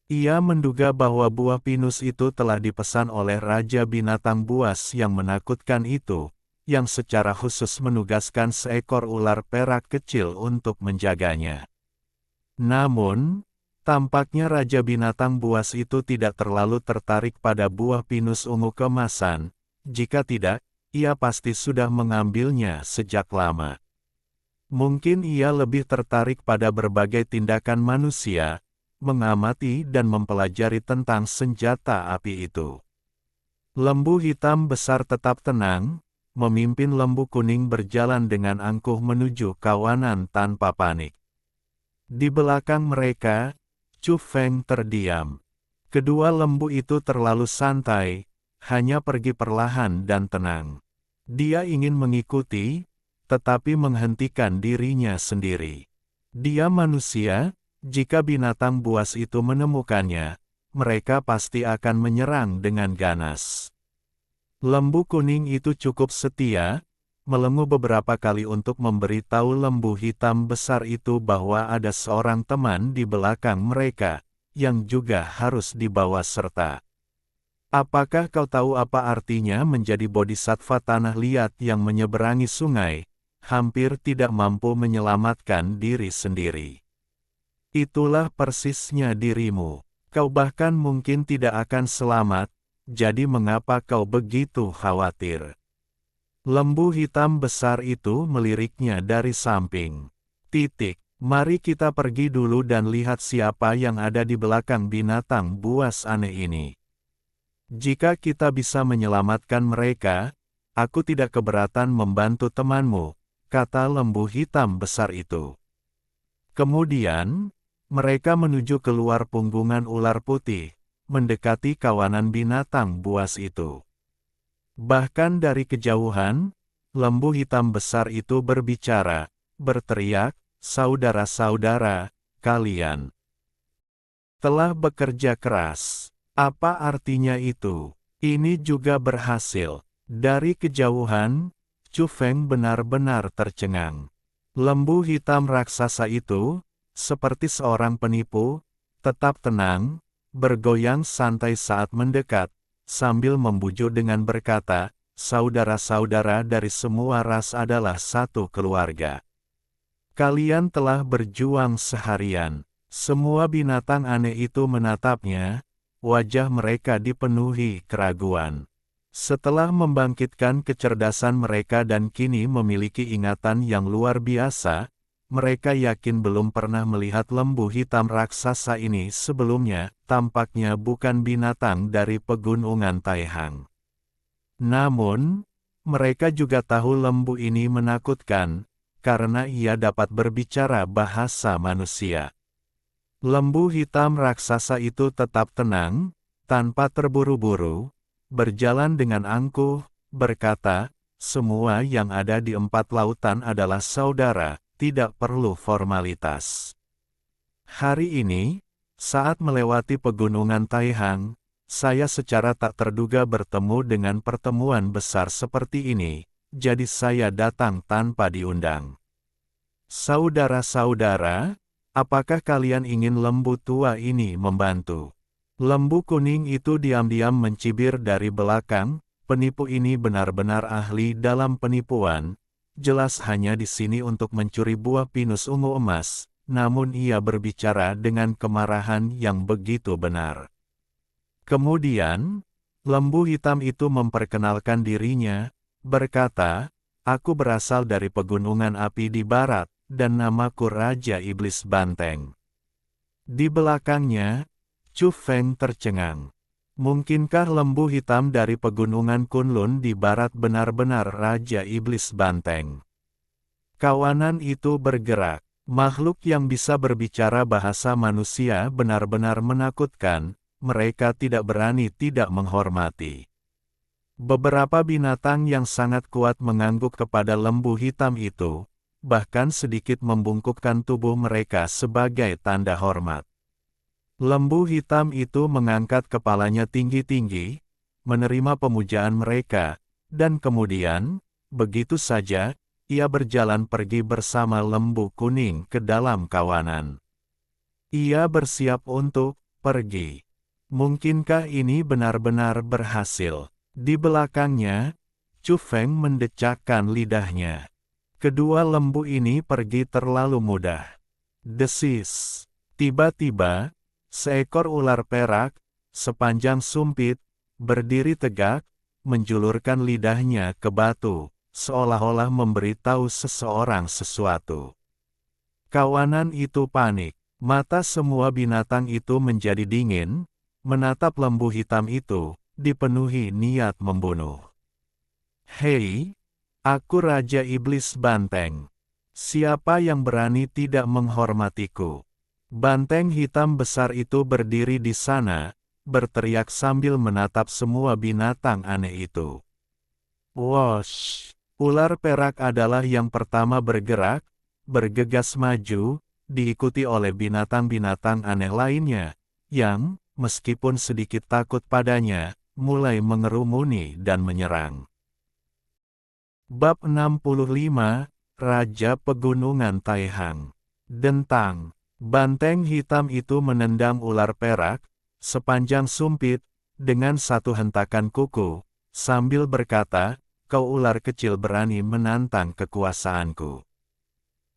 Ia menduga bahwa buah pinus itu telah dipesan oleh Raja Binatang Buas yang menakutkan itu, yang secara khusus menugaskan seekor ular perak kecil untuk menjaganya. Namun, tampaknya Raja Binatang Buas itu tidak terlalu tertarik pada buah pinus ungu kemasan. Jika tidak, ia pasti sudah mengambilnya sejak lama. Mungkin ia lebih tertarik pada berbagai tindakan manusia, mengamati dan mempelajari tentang senjata api itu. Lembu hitam besar tetap tenang, memimpin lembu kuning berjalan dengan angkuh menuju kawanan tanpa panik. Di belakang mereka, Chu Feng terdiam. Kedua lembu itu terlalu santai, hanya pergi perlahan dan tenang. Dia ingin mengikuti, tetapi menghentikan dirinya sendiri. Dia manusia, jika binatang buas itu menemukannya, mereka pasti akan menyerang dengan ganas. Lembu kuning itu cukup setia, melenguh beberapa kali untuk memberitahu lembu hitam besar itu bahwa ada seorang teman di belakang mereka, yang juga harus dibawa serta. Apakah kau tahu apa artinya menjadi bodhisattva tanah liat yang menyeberangi sungai, hampir tidak mampu menyelamatkan diri sendiri? Itulah persisnya dirimu. Kau bahkan mungkin tidak akan selamat, jadi mengapa kau begitu khawatir? Lembu hitam besar itu meliriknya dari samping. Mari kita pergi dulu dan lihat siapa yang ada di belakang binatang buas aneh ini. Jika kita bisa menyelamatkan mereka, aku tidak keberatan membantu temanmu, kata lembu hitam besar itu. Kemudian, mereka menuju keluar punggungan ular putih, mendekati kawanan binatang buas itu. Bahkan dari kejauhan, lembu hitam besar itu berbicara, berteriak, "Saudara-saudara, kalian telah bekerja keras." Apa artinya itu? Ini juga berhasil. Dari kejauhan, Chu Feng benar-benar tercengang. Lembu hitam raksasa itu, seperti seorang penipu, tetap tenang, bergoyang santai saat mendekat, sambil membujuk dengan berkata, "Saudara-saudara dari semua ras adalah satu keluarga. Kalian telah berjuang seharian." Semua binatang aneh itu menatapnya, wajah mereka dipenuhi keraguan. Setelah membangkitkan kecerdasan mereka dan kini memiliki ingatan yang luar biasa, mereka yakin belum pernah melihat lembu hitam raksasa ini sebelumnya, tampaknya bukan binatang dari pegunungan Taihang. Namun, mereka juga tahu lembu ini menakutkan, karena ia dapat berbicara bahasa manusia. Lembu hitam raksasa itu tetap tenang, tanpa terburu-buru, berjalan dengan angkuh, berkata, "Semua yang ada di 4 lautan adalah saudara, tidak perlu formalitas." Hari ini, saat melewati pegunungan Taihang, saya secara tak terduga bertemu dengan pertemuan besar seperti ini, jadi saya datang tanpa diundang. Saudara-saudara, apakah kalian ingin lembu tua ini membantu? Lembu kuning itu diam-diam mencibir dari belakang, penipu ini benar-benar ahli dalam penipuan, jelas hanya di sini untuk mencuri buah pinus ungu emas, namun ia berbicara dengan kemarahan yang begitu benar. Kemudian, lembu hitam itu memperkenalkan dirinya, berkata, "Aku berasal dari pegunungan api di barat, dan namaku Raja Iblis Banteng." Di belakangnya, Chu Feng tercengang. Mungkinkah lembu hitam dari pegunungan Kunlun di barat benar-benar Raja Iblis Banteng? Kawanan itu bergerak. Makhluk yang bisa berbicara bahasa manusia benar-benar menakutkan, mereka tidak berani tidak menghormati. Beberapa binatang yang sangat kuat mengangguk kepada lembu hitam itu, bahkan sedikit membungkukkan tubuh mereka sebagai tanda hormat. Lembu hitam itu mengangkat kepalanya tinggi-tinggi, menerima pemujaan mereka, dan kemudian, begitu saja, ia berjalan pergi bersama lembu kuning ke dalam kawanan. Ia bersiap untuk pergi. Mungkinkah ini benar-benar berhasil? Di belakangnya, Chu Feng mendecakkan lidahnya. Kedua lembu ini pergi terlalu mudah. Desis. Tiba-tiba, seekor ular perak, sepanjang sumpit, berdiri tegak, menjulurkan lidahnya ke batu, seolah-olah memberitahu seseorang sesuatu. Kawanan itu panik. Mata semua binatang itu menjadi dingin, menatap lembu hitam itu, dipenuhi niat membunuh. "Hei! Aku Raja Iblis Banteng. Siapa yang berani tidak menghormatiku?" Banteng hitam besar itu berdiri di sana, berteriak sambil menatap semua binatang aneh itu. Wosh! Ular perak adalah yang pertama bergerak, bergegas maju, diikuti oleh binatang-binatang aneh lainnya, yang, meskipun sedikit takut padanya, mulai mengerumuni dan menyerang. Bab 65, Raja Pegunungan Taihang. Dentang. Banteng hitam itu menendang ular perak, sepanjang sumpit, dengan satu hentakan kuku, sambil berkata, "Kau ular kecil berani menantang kekuasaanku."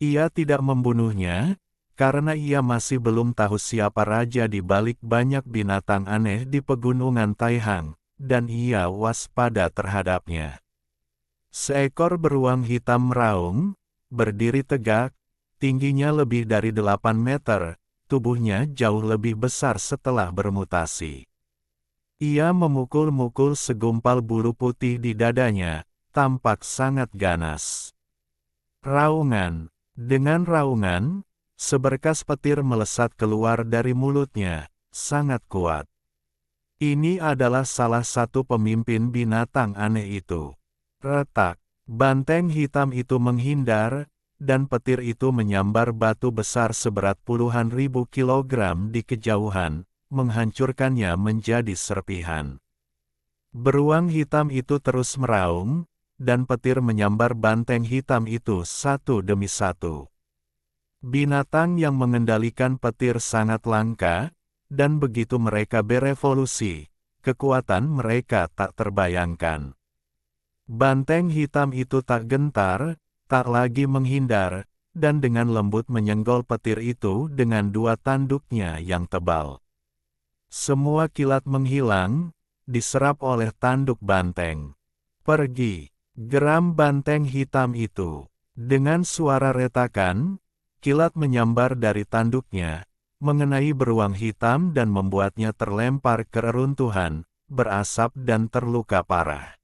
Ia tidak membunuhnya, karena ia masih belum tahu siapa raja di balik banyak binatang aneh di pegunungan Taihang, dan ia waspada terhadapnya. Seekor beruang hitam meraung, berdiri tegak, tingginya lebih dari 8 meter, tubuhnya jauh lebih besar setelah bermutasi. Ia memukul-mukul segumpal bulu putih di dadanya, tampak sangat ganas. Raungan. Dengan raungan, Seberkas petir melesat keluar dari mulutnya, sangat kuat. Ini adalah salah satu pemimpin binatang aneh itu. Retak, banteng hitam itu menghindar, dan petir itu menyambar batu besar seberat puluhan ribu kilogram di kejauhan, menghancurkannya menjadi serpihan. Beruang hitam itu terus meraung, dan petir menyambar banteng hitam itu satu demi satu. Binatang yang mengendalikan petir sangat langka, dan begitu mereka berevolusi, kekuatan mereka tak terbayangkan. Banteng hitam itu tak gentar, tak lagi menghindar, dan dengan lembut menyenggol petir itu dengan dua tanduknya yang tebal. Semua kilat menghilang, diserap oleh tanduk banteng. Pergi, geram banteng hitam itu. Dengan suara retakan, kilat menyambar dari tanduknya, mengenai beruang hitam dan membuatnya terlempar ke reruntuhan, berasap dan terluka parah.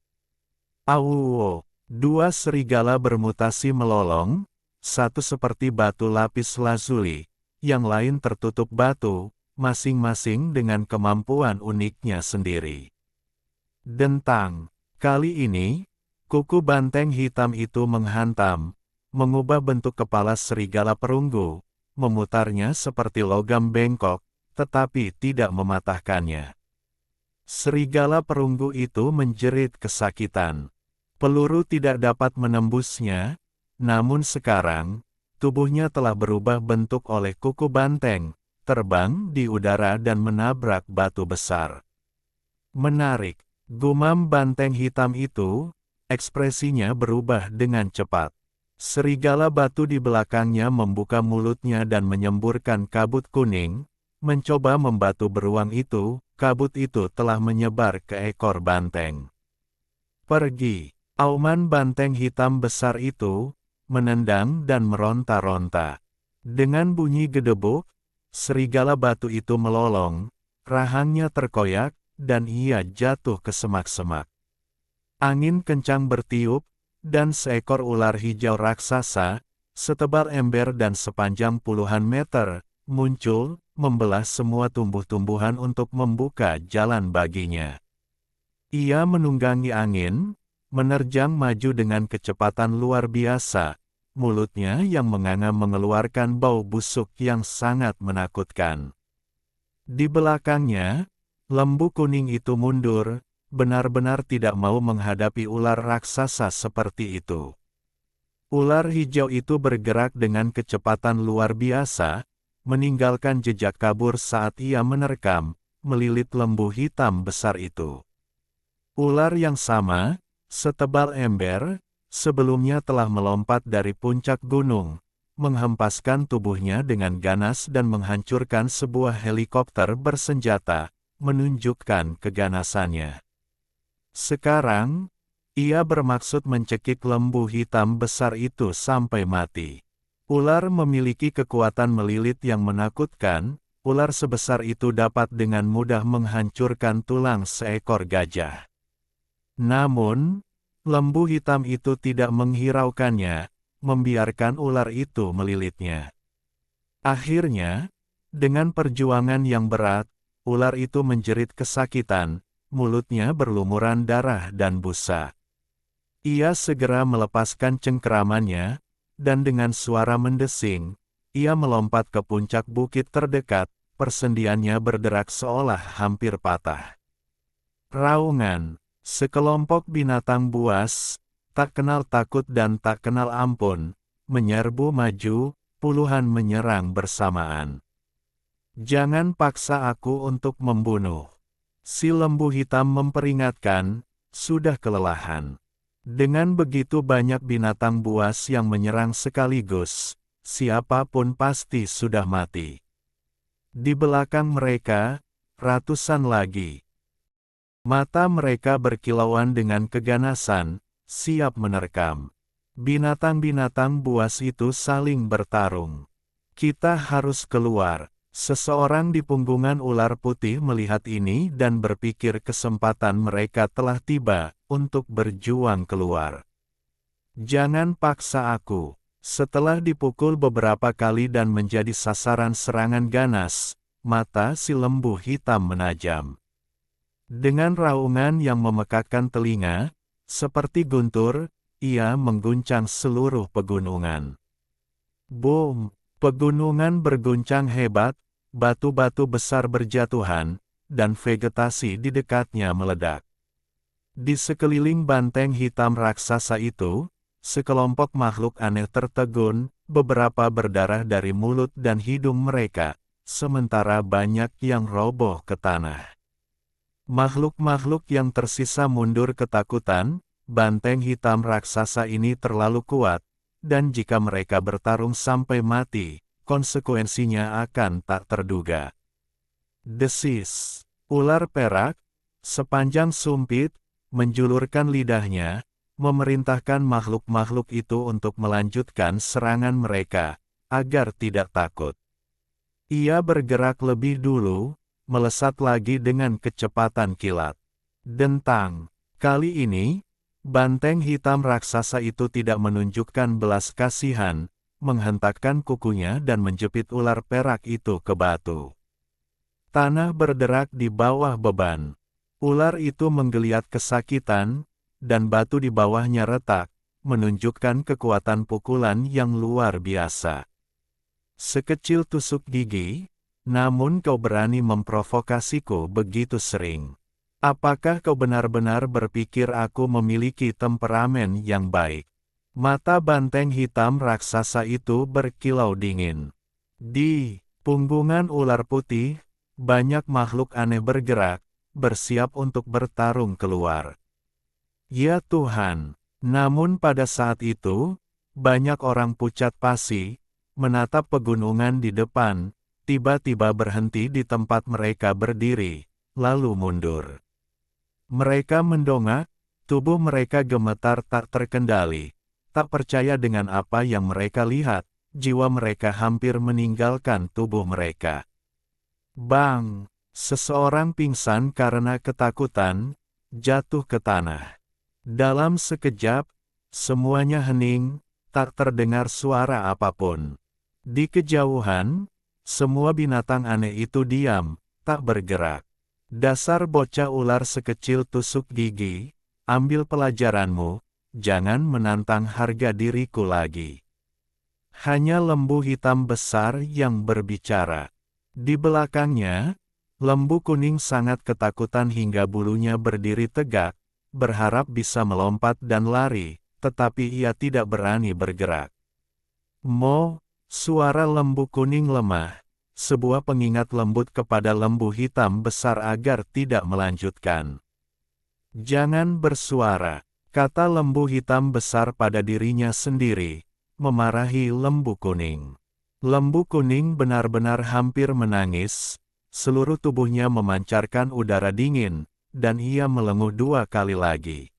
Awuo, dua serigala bermutasi melolong, satu seperti batu lapis lazuli, yang lain tertutup batu, masing-masing dengan kemampuan uniknya sendiri. Dentang, kali ini, kuku banteng hitam itu menghantam, mengubah bentuk kepala serigala perunggu, memutarnya seperti logam bengkok, tetapi tidak mematahkannya. Serigala perunggu itu menjerit kesakitan. Peluru tidak dapat menembusnya, namun sekarang, tubuhnya telah berubah bentuk oleh kuku banteng, terbang di udara dan menabrak batu besar. Menarik, gumam banteng hitam itu, ekspresinya berubah dengan cepat. Serigala batu di belakangnya membuka mulutnya dan menyemburkan kabut kuning, mencoba membatu beruang itu, kabut itu telah menyebar ke ekor banteng. Pergi, auman banteng hitam besar itu, menendang dan meronta-ronta. Dengan bunyi gedebuk, serigala batu itu melolong, rahangnya terkoyak, dan ia jatuh ke semak-semak. Angin kencang bertiup, dan seekor ular hijau raksasa, setebal ember dan sepanjang puluhan meter, muncul, membelah semua tumbuh-tumbuhan untuk membuka jalan baginya. Ia menunggangi angin, menerjang maju dengan kecepatan luar biasa, mulutnya yang menganga mengeluarkan bau busuk yang sangat menakutkan. Di belakangnya, lembu kuning itu mundur, benar-benar tidak mau menghadapi ular raksasa seperti itu. Ular hijau itu bergerak dengan kecepatan luar biasa, meninggalkan jejak kabur saat ia menerkam, melilit lembu hitam besar itu. Ular yang sama, setebal ember, sebelumnya telah melompat dari puncak gunung, menghempaskan tubuhnya dengan ganas dan menghancurkan sebuah helikopter bersenjata, menunjukkan keganasannya. Sekarang, ia bermaksud mencekik lembu hitam besar itu sampai mati. Ular memiliki kekuatan melilit yang menakutkan, ular sebesar itu dapat dengan mudah menghancurkan tulang seekor gajah. Namun, lembu hitam itu tidak menghiraukannya, membiarkan ular itu melilitnya. Akhirnya, dengan perjuangan yang berat, ular itu menjerit kesakitan, mulutnya berlumuran darah dan busa. Ia segera melepaskan cengkeramannya, dan dengan suara mendesing, ia melompat ke puncak bukit terdekat, persendiannya berderak seolah hampir patah. Raungan, sekelompok binatang buas, tak kenal takut dan tak kenal ampun, menyerbu maju, puluhan menyerang bersamaan. Jangan paksa aku untuk membunuh. Si lembu hitam memperingatkan, sudah kelelahan. Dengan begitu banyak binatang buas yang menyerang sekaligus, siapapun pasti sudah mati. Di belakang mereka, ratusan lagi. Mata mereka berkilauan dengan keganasan, siap menerkam. Binatang-binatang buas itu saling bertarung. Kita harus keluar. Seseorang di punggungan ular putih melihat ini dan berpikir kesempatan mereka telah tiba untuk berjuang keluar. Jangan paksa aku. Setelah dipukul beberapa kali dan menjadi sasaran serangan ganas, mata si lembu hitam menajam. Dengan raungan yang memekakkan telinga, seperti guntur, ia mengguncang seluruh pegunungan. Boom! Pegunungan berguncang hebat, batu-batu besar berjatuhan, dan vegetasi di dekatnya meledak. Di sekeliling banteng hitam raksasa itu, sekelompok makhluk aneh tertegun, beberapa berdarah dari mulut dan hidung mereka, sementara banyak yang roboh ke tanah. Makhluk-makhluk yang tersisa mundur ketakutan, banteng hitam raksasa ini terlalu kuat, dan jika mereka bertarung sampai mati, konsekuensinya akan tak terduga. Desis. Ular perak, sepanjang sumpit, menjulurkan lidahnya, memerintahkan makhluk-makhluk itu untuk melanjutkan serangan mereka, agar tidak takut. Ia bergerak lebih dulu, melesat lagi dengan kecepatan kilat. Dentang. Kali ini, banteng hitam raksasa itu tidak menunjukkan belas kasihan, menghentakkan kukunya dan menjepit ular perak itu ke batu. Tanah berderak di bawah beban. Ular itu menggeliat kesakitan, dan batu di bawahnya retak, menunjukkan kekuatan pukulan yang luar biasa. Sekecil tusuk gigi, namun kau berani memprovokasiku begitu sering. Apakah kau benar-benar berpikir aku memiliki temperamen yang baik? Mata banteng hitam raksasa itu berkilau dingin. Di punggungan ular putih, banyak makhluk aneh bergerak, bersiap untuk bertarung keluar. Ya Tuhan! Namun pada saat itu, banyak orang pucat pasi, menatap pegunungan di depan, tiba-tiba berhenti di tempat mereka berdiri, lalu mundur. Mereka mendongak, tubuh mereka gemetar tak terkendali, tak percaya dengan apa yang mereka lihat, jiwa mereka hampir meninggalkan tubuh mereka. Bang! Seseorang pingsan karena ketakutan, jatuh ke tanah. Dalam sekejap, semuanya hening, tak terdengar suara apapun. Di kejauhan, semua binatang aneh itu diam, tak bergerak. Dasar bocah ular sekecil tusuk gigi, ambil pelajaranmu, jangan menantang harga diriku lagi. Hanya lembu hitam besar yang berbicara. Di belakangnya, lembu kuning sangat ketakutan hingga bulunya berdiri tegak, berharap bisa melompat dan lari, tetapi ia tidak berani bergerak. Mo, suara lembu kuning lemah, sebuah pengingat lembut kepada lembu hitam besar agar tidak melanjutkan. Jangan bersuara, kata lembu hitam besar pada dirinya sendiri, memarahi lembu kuning. Lembu kuning benar-benar hampir menangis, seluruh tubuhnya memancarkan udara dingin, dan ia melenguh 2 kali lagi.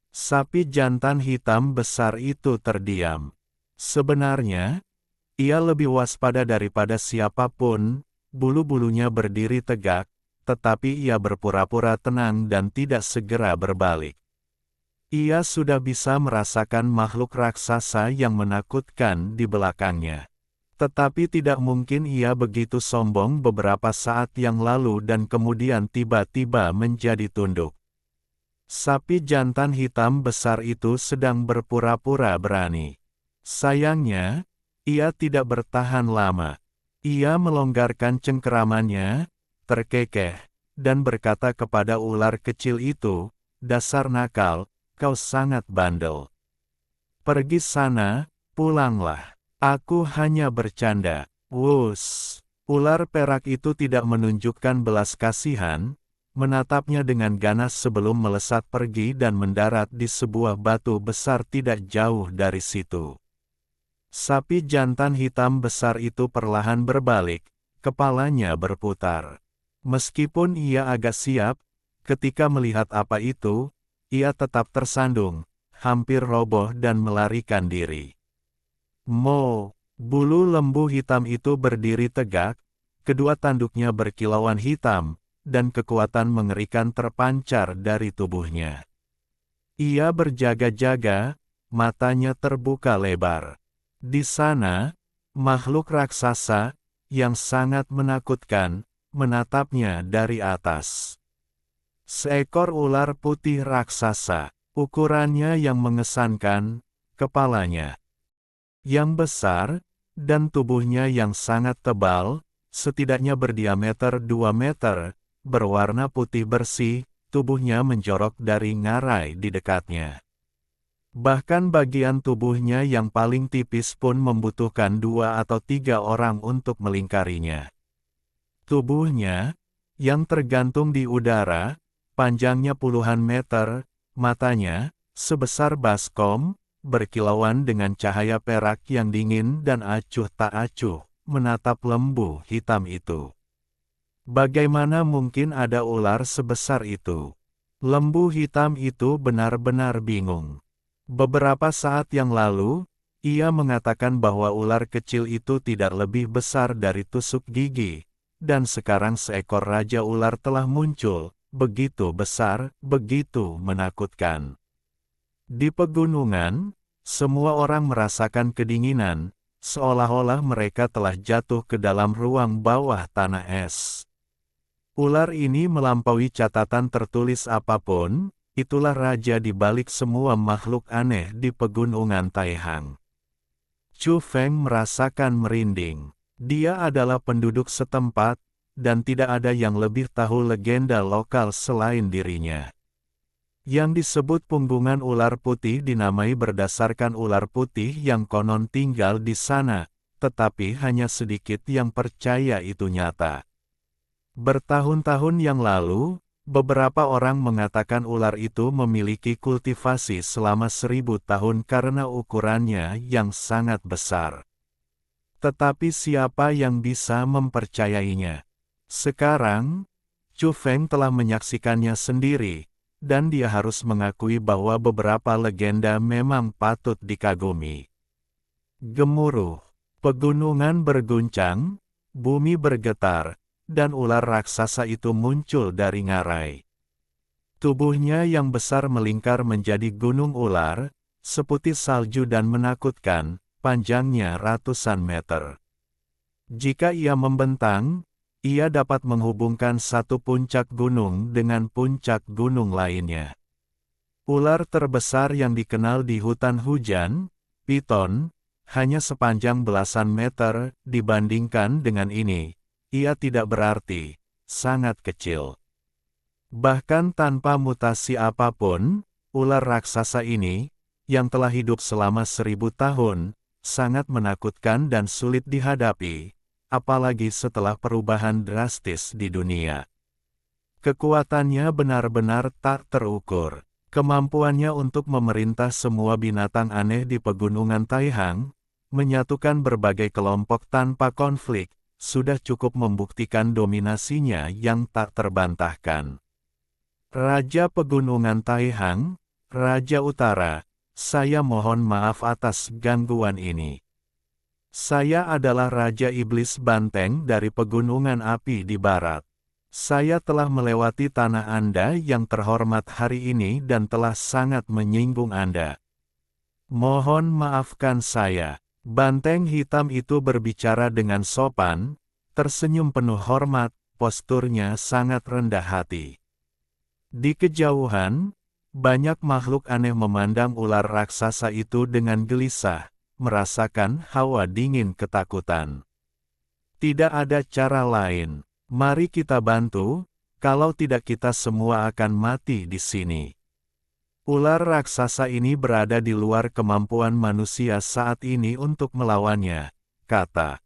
Sapi jantan hitam besar itu terdiam. Sebenarnya, ia lebih waspada daripada siapapun, bulu-bulunya berdiri tegak, tetapi ia berpura-pura tenang dan tidak segera berbalik. Ia sudah bisa merasakan makhluk raksasa yang menakutkan di belakangnya. Tetapi tidak mungkin ia begitu sombong beberapa saat yang lalu dan kemudian tiba-tiba menjadi tunduk. Sapi jantan hitam besar itu sedang berpura-pura berani. Sayangnya, ia tidak bertahan lama. Ia melonggarkan cengkeramannya, terkekeh, dan berkata kepada ular kecil itu, "Dasar nakal, kau sangat bandel. Pergi sana, pulanglah. Aku hanya bercanda." Wus! Ular perak itu tidak menunjukkan belas kasihan, menatapnya dengan ganas sebelum melesat pergi dan mendarat di sebuah batu besar tidak jauh dari situ. Sapi jantan hitam besar itu perlahan berbalik, kepalanya berputar. Meskipun ia agak siap, ketika melihat apa itu, ia tetap tersandung, hampir roboh dan melarikan diri. Mo! Bulu lembu hitam itu berdiri tegak, kedua tanduknya berkilauan hitam, dan kekuatan mengerikan terpancar dari tubuhnya. Ia berjaga-jaga, matanya terbuka lebar. Di sana, makhluk raksasa, yang sangat menakutkan, menatapnya dari atas. Seekor ular putih raksasa, ukurannya yang mengesankan, kepalanya yang besar, dan tubuhnya yang sangat tebal, setidaknya berdiameter 2 meter, berwarna putih bersih, tubuhnya menjorok dari ngarai di dekatnya. Bahkan bagian tubuhnya yang paling tipis pun membutuhkan 2 atau 3 orang untuk melingkarinya. Tubuhnya, yang tergantung di udara, panjangnya puluhan meter, matanya, sebesar baskom, berkilauan dengan cahaya perak yang dingin dan acuh tak acuh, menatap lembu hitam itu. Bagaimana mungkin ada ular sebesar itu? Lembu hitam itu benar-benar bingung. Beberapa saat yang lalu, ia mengatakan bahwa ular kecil itu tidak lebih besar dari tusuk gigi, dan sekarang seekor raja ular telah muncul, begitu besar, begitu menakutkan. Di pegunungan, semua orang merasakan kedinginan, seolah-olah mereka telah jatuh ke dalam ruang bawah tanah es. Ular ini melampaui catatan tertulis apapun, itulah raja di balik semua makhluk aneh di pegunungan Taihang. Chu Feng merasakan merinding. Dia adalah penduduk setempat, dan tidak ada yang lebih tahu legenda lokal selain dirinya. Yang disebut punggungan ular putih dinamai berdasarkan ular putih yang konon tinggal di sana, tetapi hanya sedikit yang percaya itu nyata. Bertahun-tahun yang lalu, beberapa orang mengatakan ular itu memiliki kultivasi selama 1000 tahun karena ukurannya yang sangat besar. Tetapi siapa yang bisa mempercayainya? Sekarang, Chu Feng telah menyaksikannya sendiri, dan dia harus mengakui bahwa beberapa legenda memang patut dikagumi. Gemuruh, pegunungan berguncang, bumi bergetar, dan ular raksasa itu muncul dari ngarai. Tubuhnya yang besar melingkar menjadi gunung ular, seputih salju dan menakutkan, panjangnya ratusan meter. Jika ia membentang, ia dapat menghubungkan satu puncak gunung dengan puncak gunung lainnya. Ular terbesar yang dikenal di hutan hujan, piton, hanya sepanjang belasan meter, dibandingkan dengan ini, ia tidak berarti, sangat kecil. Bahkan tanpa mutasi apapun, ular raksasa ini, yang telah hidup selama 1000 tahun, sangat menakutkan dan sulit dihadapi, apalagi setelah perubahan drastis di dunia. Kekuatannya benar-benar tak terukur. Kemampuannya untuk memerintah semua binatang aneh di pegunungan Taihang, menyatukan berbagai kelompok tanpa konflik, sudah cukup membuktikan dominasinya yang tak terbantahkan. Raja Pegunungan Taihang, Raja Utara, saya mohon maaf atas gangguan ini. Saya adalah Raja Iblis Banteng dari Pegunungan Api di Barat. Saya telah melewati tanah Anda yang terhormat hari ini dan telah sangat menyinggung Anda. Mohon maafkan saya. Banteng hitam itu berbicara dengan sopan, tersenyum penuh hormat, posturnya sangat rendah hati. Di kejauhan, banyak makhluk aneh memandang ular raksasa itu dengan gelisah, merasakan hawa dingin ketakutan. Tidak ada cara lain. Mari kita bantu, kalau tidak kita semua akan mati di sini. Ular raksasa ini berada di luar kemampuan manusia saat ini untuk melawannya, kata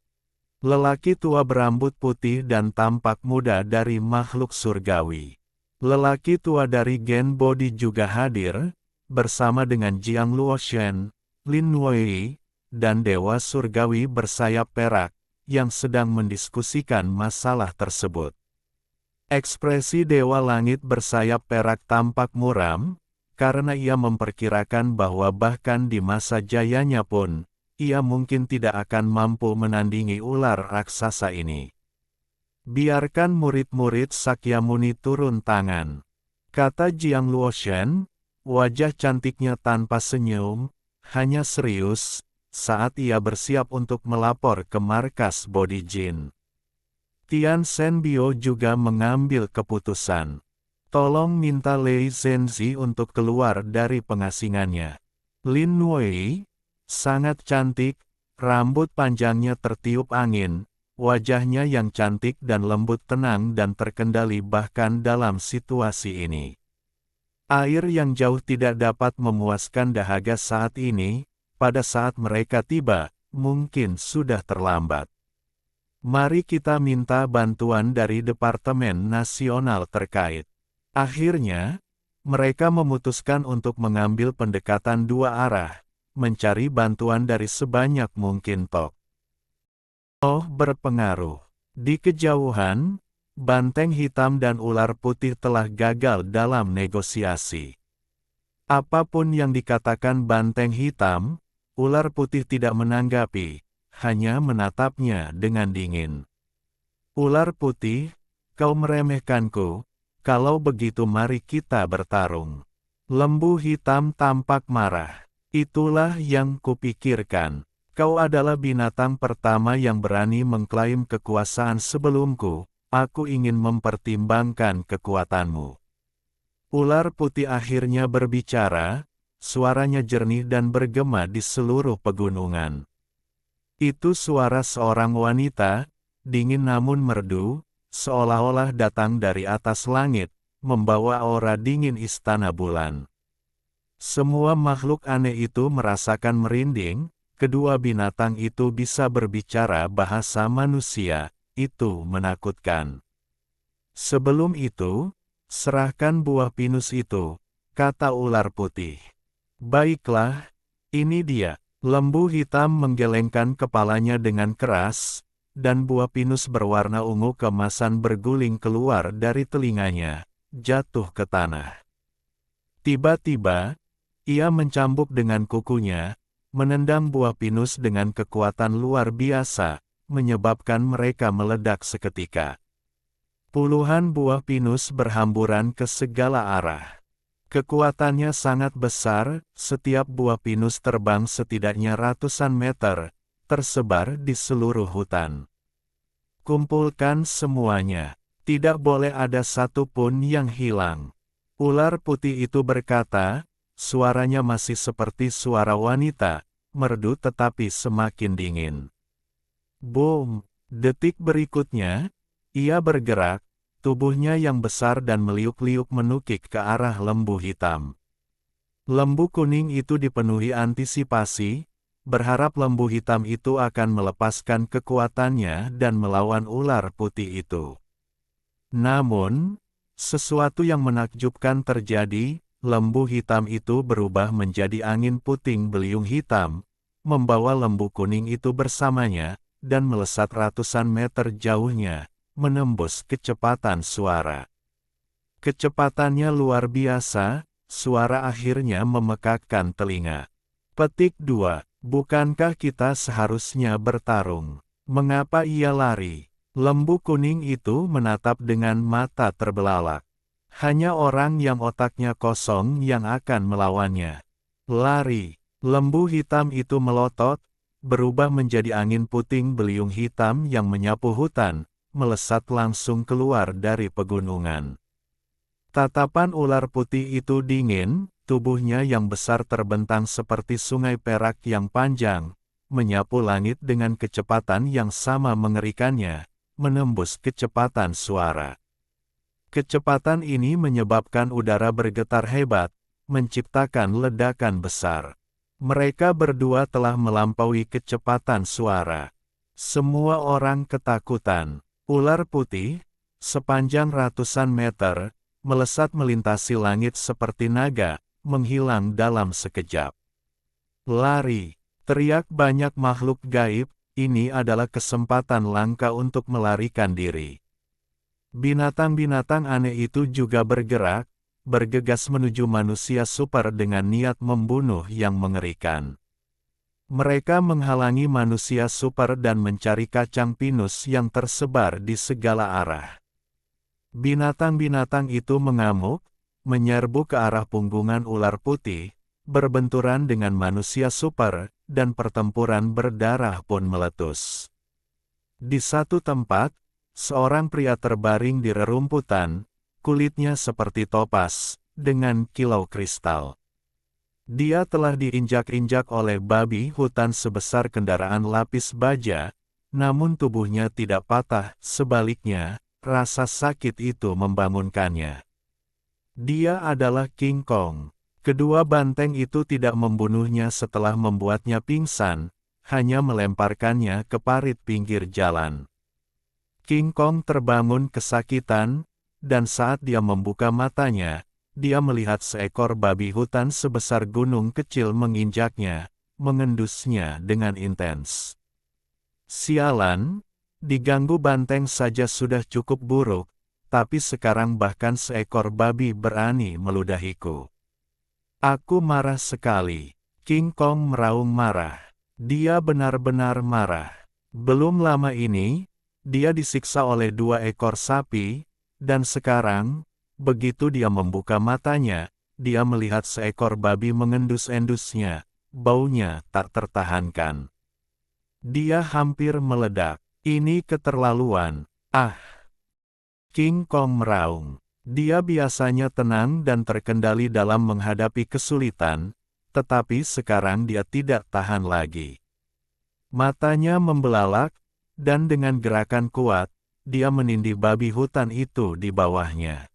lelaki tua berambut putih dan tampak muda dari makhluk surgawi. Lelaki tua dari Gen Body juga hadir, bersama dengan Jiang Luoshen, Lin Wei, dan Dewa Surgawi bersayap perak, yang sedang mendiskusikan masalah tersebut. Ekspresi Dewa Langit bersayap perak tampak muram, karena ia memperkirakan bahwa bahkan di masa jayanya pun, ia mungkin tidak akan mampu menandingi ular raksasa ini. Biarkan murid-murid Sakyamuni turun tangan, kata Jiang Luoshen, wajah cantiknya tanpa senyum, hanya serius. saat ia bersiap untuk melapor ke markas Body Jin. Tian Shen Bio juga mengambil keputusan. Tolong minta Lei Zhenzi untuk keluar dari pengasingannya. Lin Wei, sangat cantik, rambut panjangnya tertiup angin, wajahnya yang cantik dan lembut tenang dan terkendali bahkan dalam situasi ini. Air yang jauh tidak dapat memuaskan dahaga saat ini, pada saat mereka tiba, mungkin sudah terlambat. Mari kita minta bantuan dari Departemen Nasional terkait. Akhirnya, mereka memutuskan untuk mengambil pendekatan dua arah, mencari bantuan dari sebanyak mungkin tok. Oh, berpengaruh. Di kejauhan, banteng hitam dan ular putih telah gagal dalam negosiasi. Apapun yang dikatakan banteng hitam, ular putih tidak menanggapi, hanya menatapnya dengan dingin. Ular putih, kau meremehkanku, kalau begitu mari kita bertarung. Lembu hitam tampak marah. Itulah yang kupikirkan. Kau adalah binatang pertama yang berani mengklaim kekuasaan sebelumku, aku ingin mempertimbangkan kekuatanmu. Ular putih akhirnya berbicara, suaranya jernih dan bergema di seluruh pegunungan. Itu suara seorang wanita, dingin namun merdu, seolah-olah datang dari atas langit, membawa aura dingin istana bulan. Semua makhluk aneh itu merasakan merinding. Kedua binatang itu bisa berbicara bahasa manusia, itu menakutkan. Sebelum itu, serahkan buah pinus itu, kata ular putih. Baiklah, ini dia. Lembu hitam menggelengkan kepalanya dengan keras, dan buah pinus berwarna ungu keemasan berguling keluar dari telinganya, jatuh ke tanah. Tiba-tiba, ia mencambuk dengan kukunya, menendang buah pinus dengan kekuatan luar biasa, menyebabkan mereka meledak seketika. Puluhan buah pinus berhamburan ke segala arah. Kekuatannya sangat besar, setiap buah pinus terbang setidaknya ratusan meter, tersebar di seluruh hutan. Kumpulkan semuanya, tidak boleh ada satu pun yang hilang. Ular putih itu berkata, suaranya masih seperti suara wanita, merdu tetapi semakin dingin. Boom! Detik berikutnya, ia bergerak, tubuhnya yang besar dan meliuk-liuk menukik ke arah lembu hitam. Lembu kuning itu dipenuhi antisipasi, berharap lembu hitam itu akan melepaskan kekuatannya dan melawan ular putih itu. Namun, sesuatu yang menakjubkan terjadi. Lembu hitam itu berubah menjadi angin puting beliung hitam, membawa lembu kuning itu bersamanya, dan melesat ratusan meter jauhnya, menembus kecepatan suara. Kecepatannya luar biasa, suara akhirnya memekakkan telinga. Petik 2. Bukankah kita seharusnya bertarung? Mengapa ia lari? Lembu kuning itu menatap dengan mata terbelalak. Hanya orang yang otaknya kosong yang akan melawannya. Lari. Lembu hitam itu melotot, berubah menjadi angin puting beliung hitam yang menyapu hutan, melesat langsung keluar dari pegunungan. Tatapan ular putih itu dingin, tubuhnya yang besar terbentang seperti sungai perak yang panjang, menyapu langit dengan kecepatan yang sama mengerikannya, menembus kecepatan suara. Kecepatan ini menyebabkan udara bergetar hebat, menciptakan ledakan besar. Mereka berdua telah melampaui kecepatan suara. Semua orang ketakutan. Ular putih, sepanjang ratusan meter, melesat melintasi langit seperti naga, menghilang dalam sekejap. Lari, teriak banyak makhluk gaib, ini adalah kesempatan langka untuk melarikan diri. Binatang-binatang aneh itu juga bergerak, bergegas menuju manusia super dengan niat membunuh yang mengerikan. Mereka menghalangi manusia super dan mencari kacang pinus yang tersebar di segala arah. Binatang-binatang itu mengamuk, menyerbu ke arah punggungan ular putih, berbenturan dengan manusia super, dan pertempuran berdarah pun meletus. Di satu tempat, seorang pria terbaring di rerumputan, kulitnya seperti topas, dengan kilau kristal. Dia telah diinjak-injak oleh babi hutan sebesar kendaraan lapis baja, namun tubuhnya tidak patah, sebaliknya, rasa sakit itu membangunkannya. Dia adalah King Kong. Kedua banteng itu tidak membunuhnya setelah membuatnya pingsan, hanya melemparkannya ke parit pinggir jalan. King Kong terbangun kesakitan, dan saat dia membuka matanya, dia melihat seekor babi hutan sebesar gunung kecil menginjaknya, mengendusnya dengan intens. Sialan, diganggu banteng saja sudah cukup buruk, tapi sekarang bahkan seekor babi berani meludahiku. Aku marah sekali. King Kong meraung marah. Dia benar-benar marah. Belum lama ini, dia disiksa oleh 2 ekor sapi, dan sekarang, begitu dia membuka matanya, dia melihat seekor babi mengendus-endusnya. Baunya tak tertahankan. Dia hampir meledak. Ini keterlaluan. Ah! King Kong meraung. Dia biasanya tenang dan terkendali dalam menghadapi kesulitan, tetapi sekarang dia tidak tahan lagi. Matanya membelalak, dan dengan gerakan kuat, dia menindih babi hutan itu di bawahnya.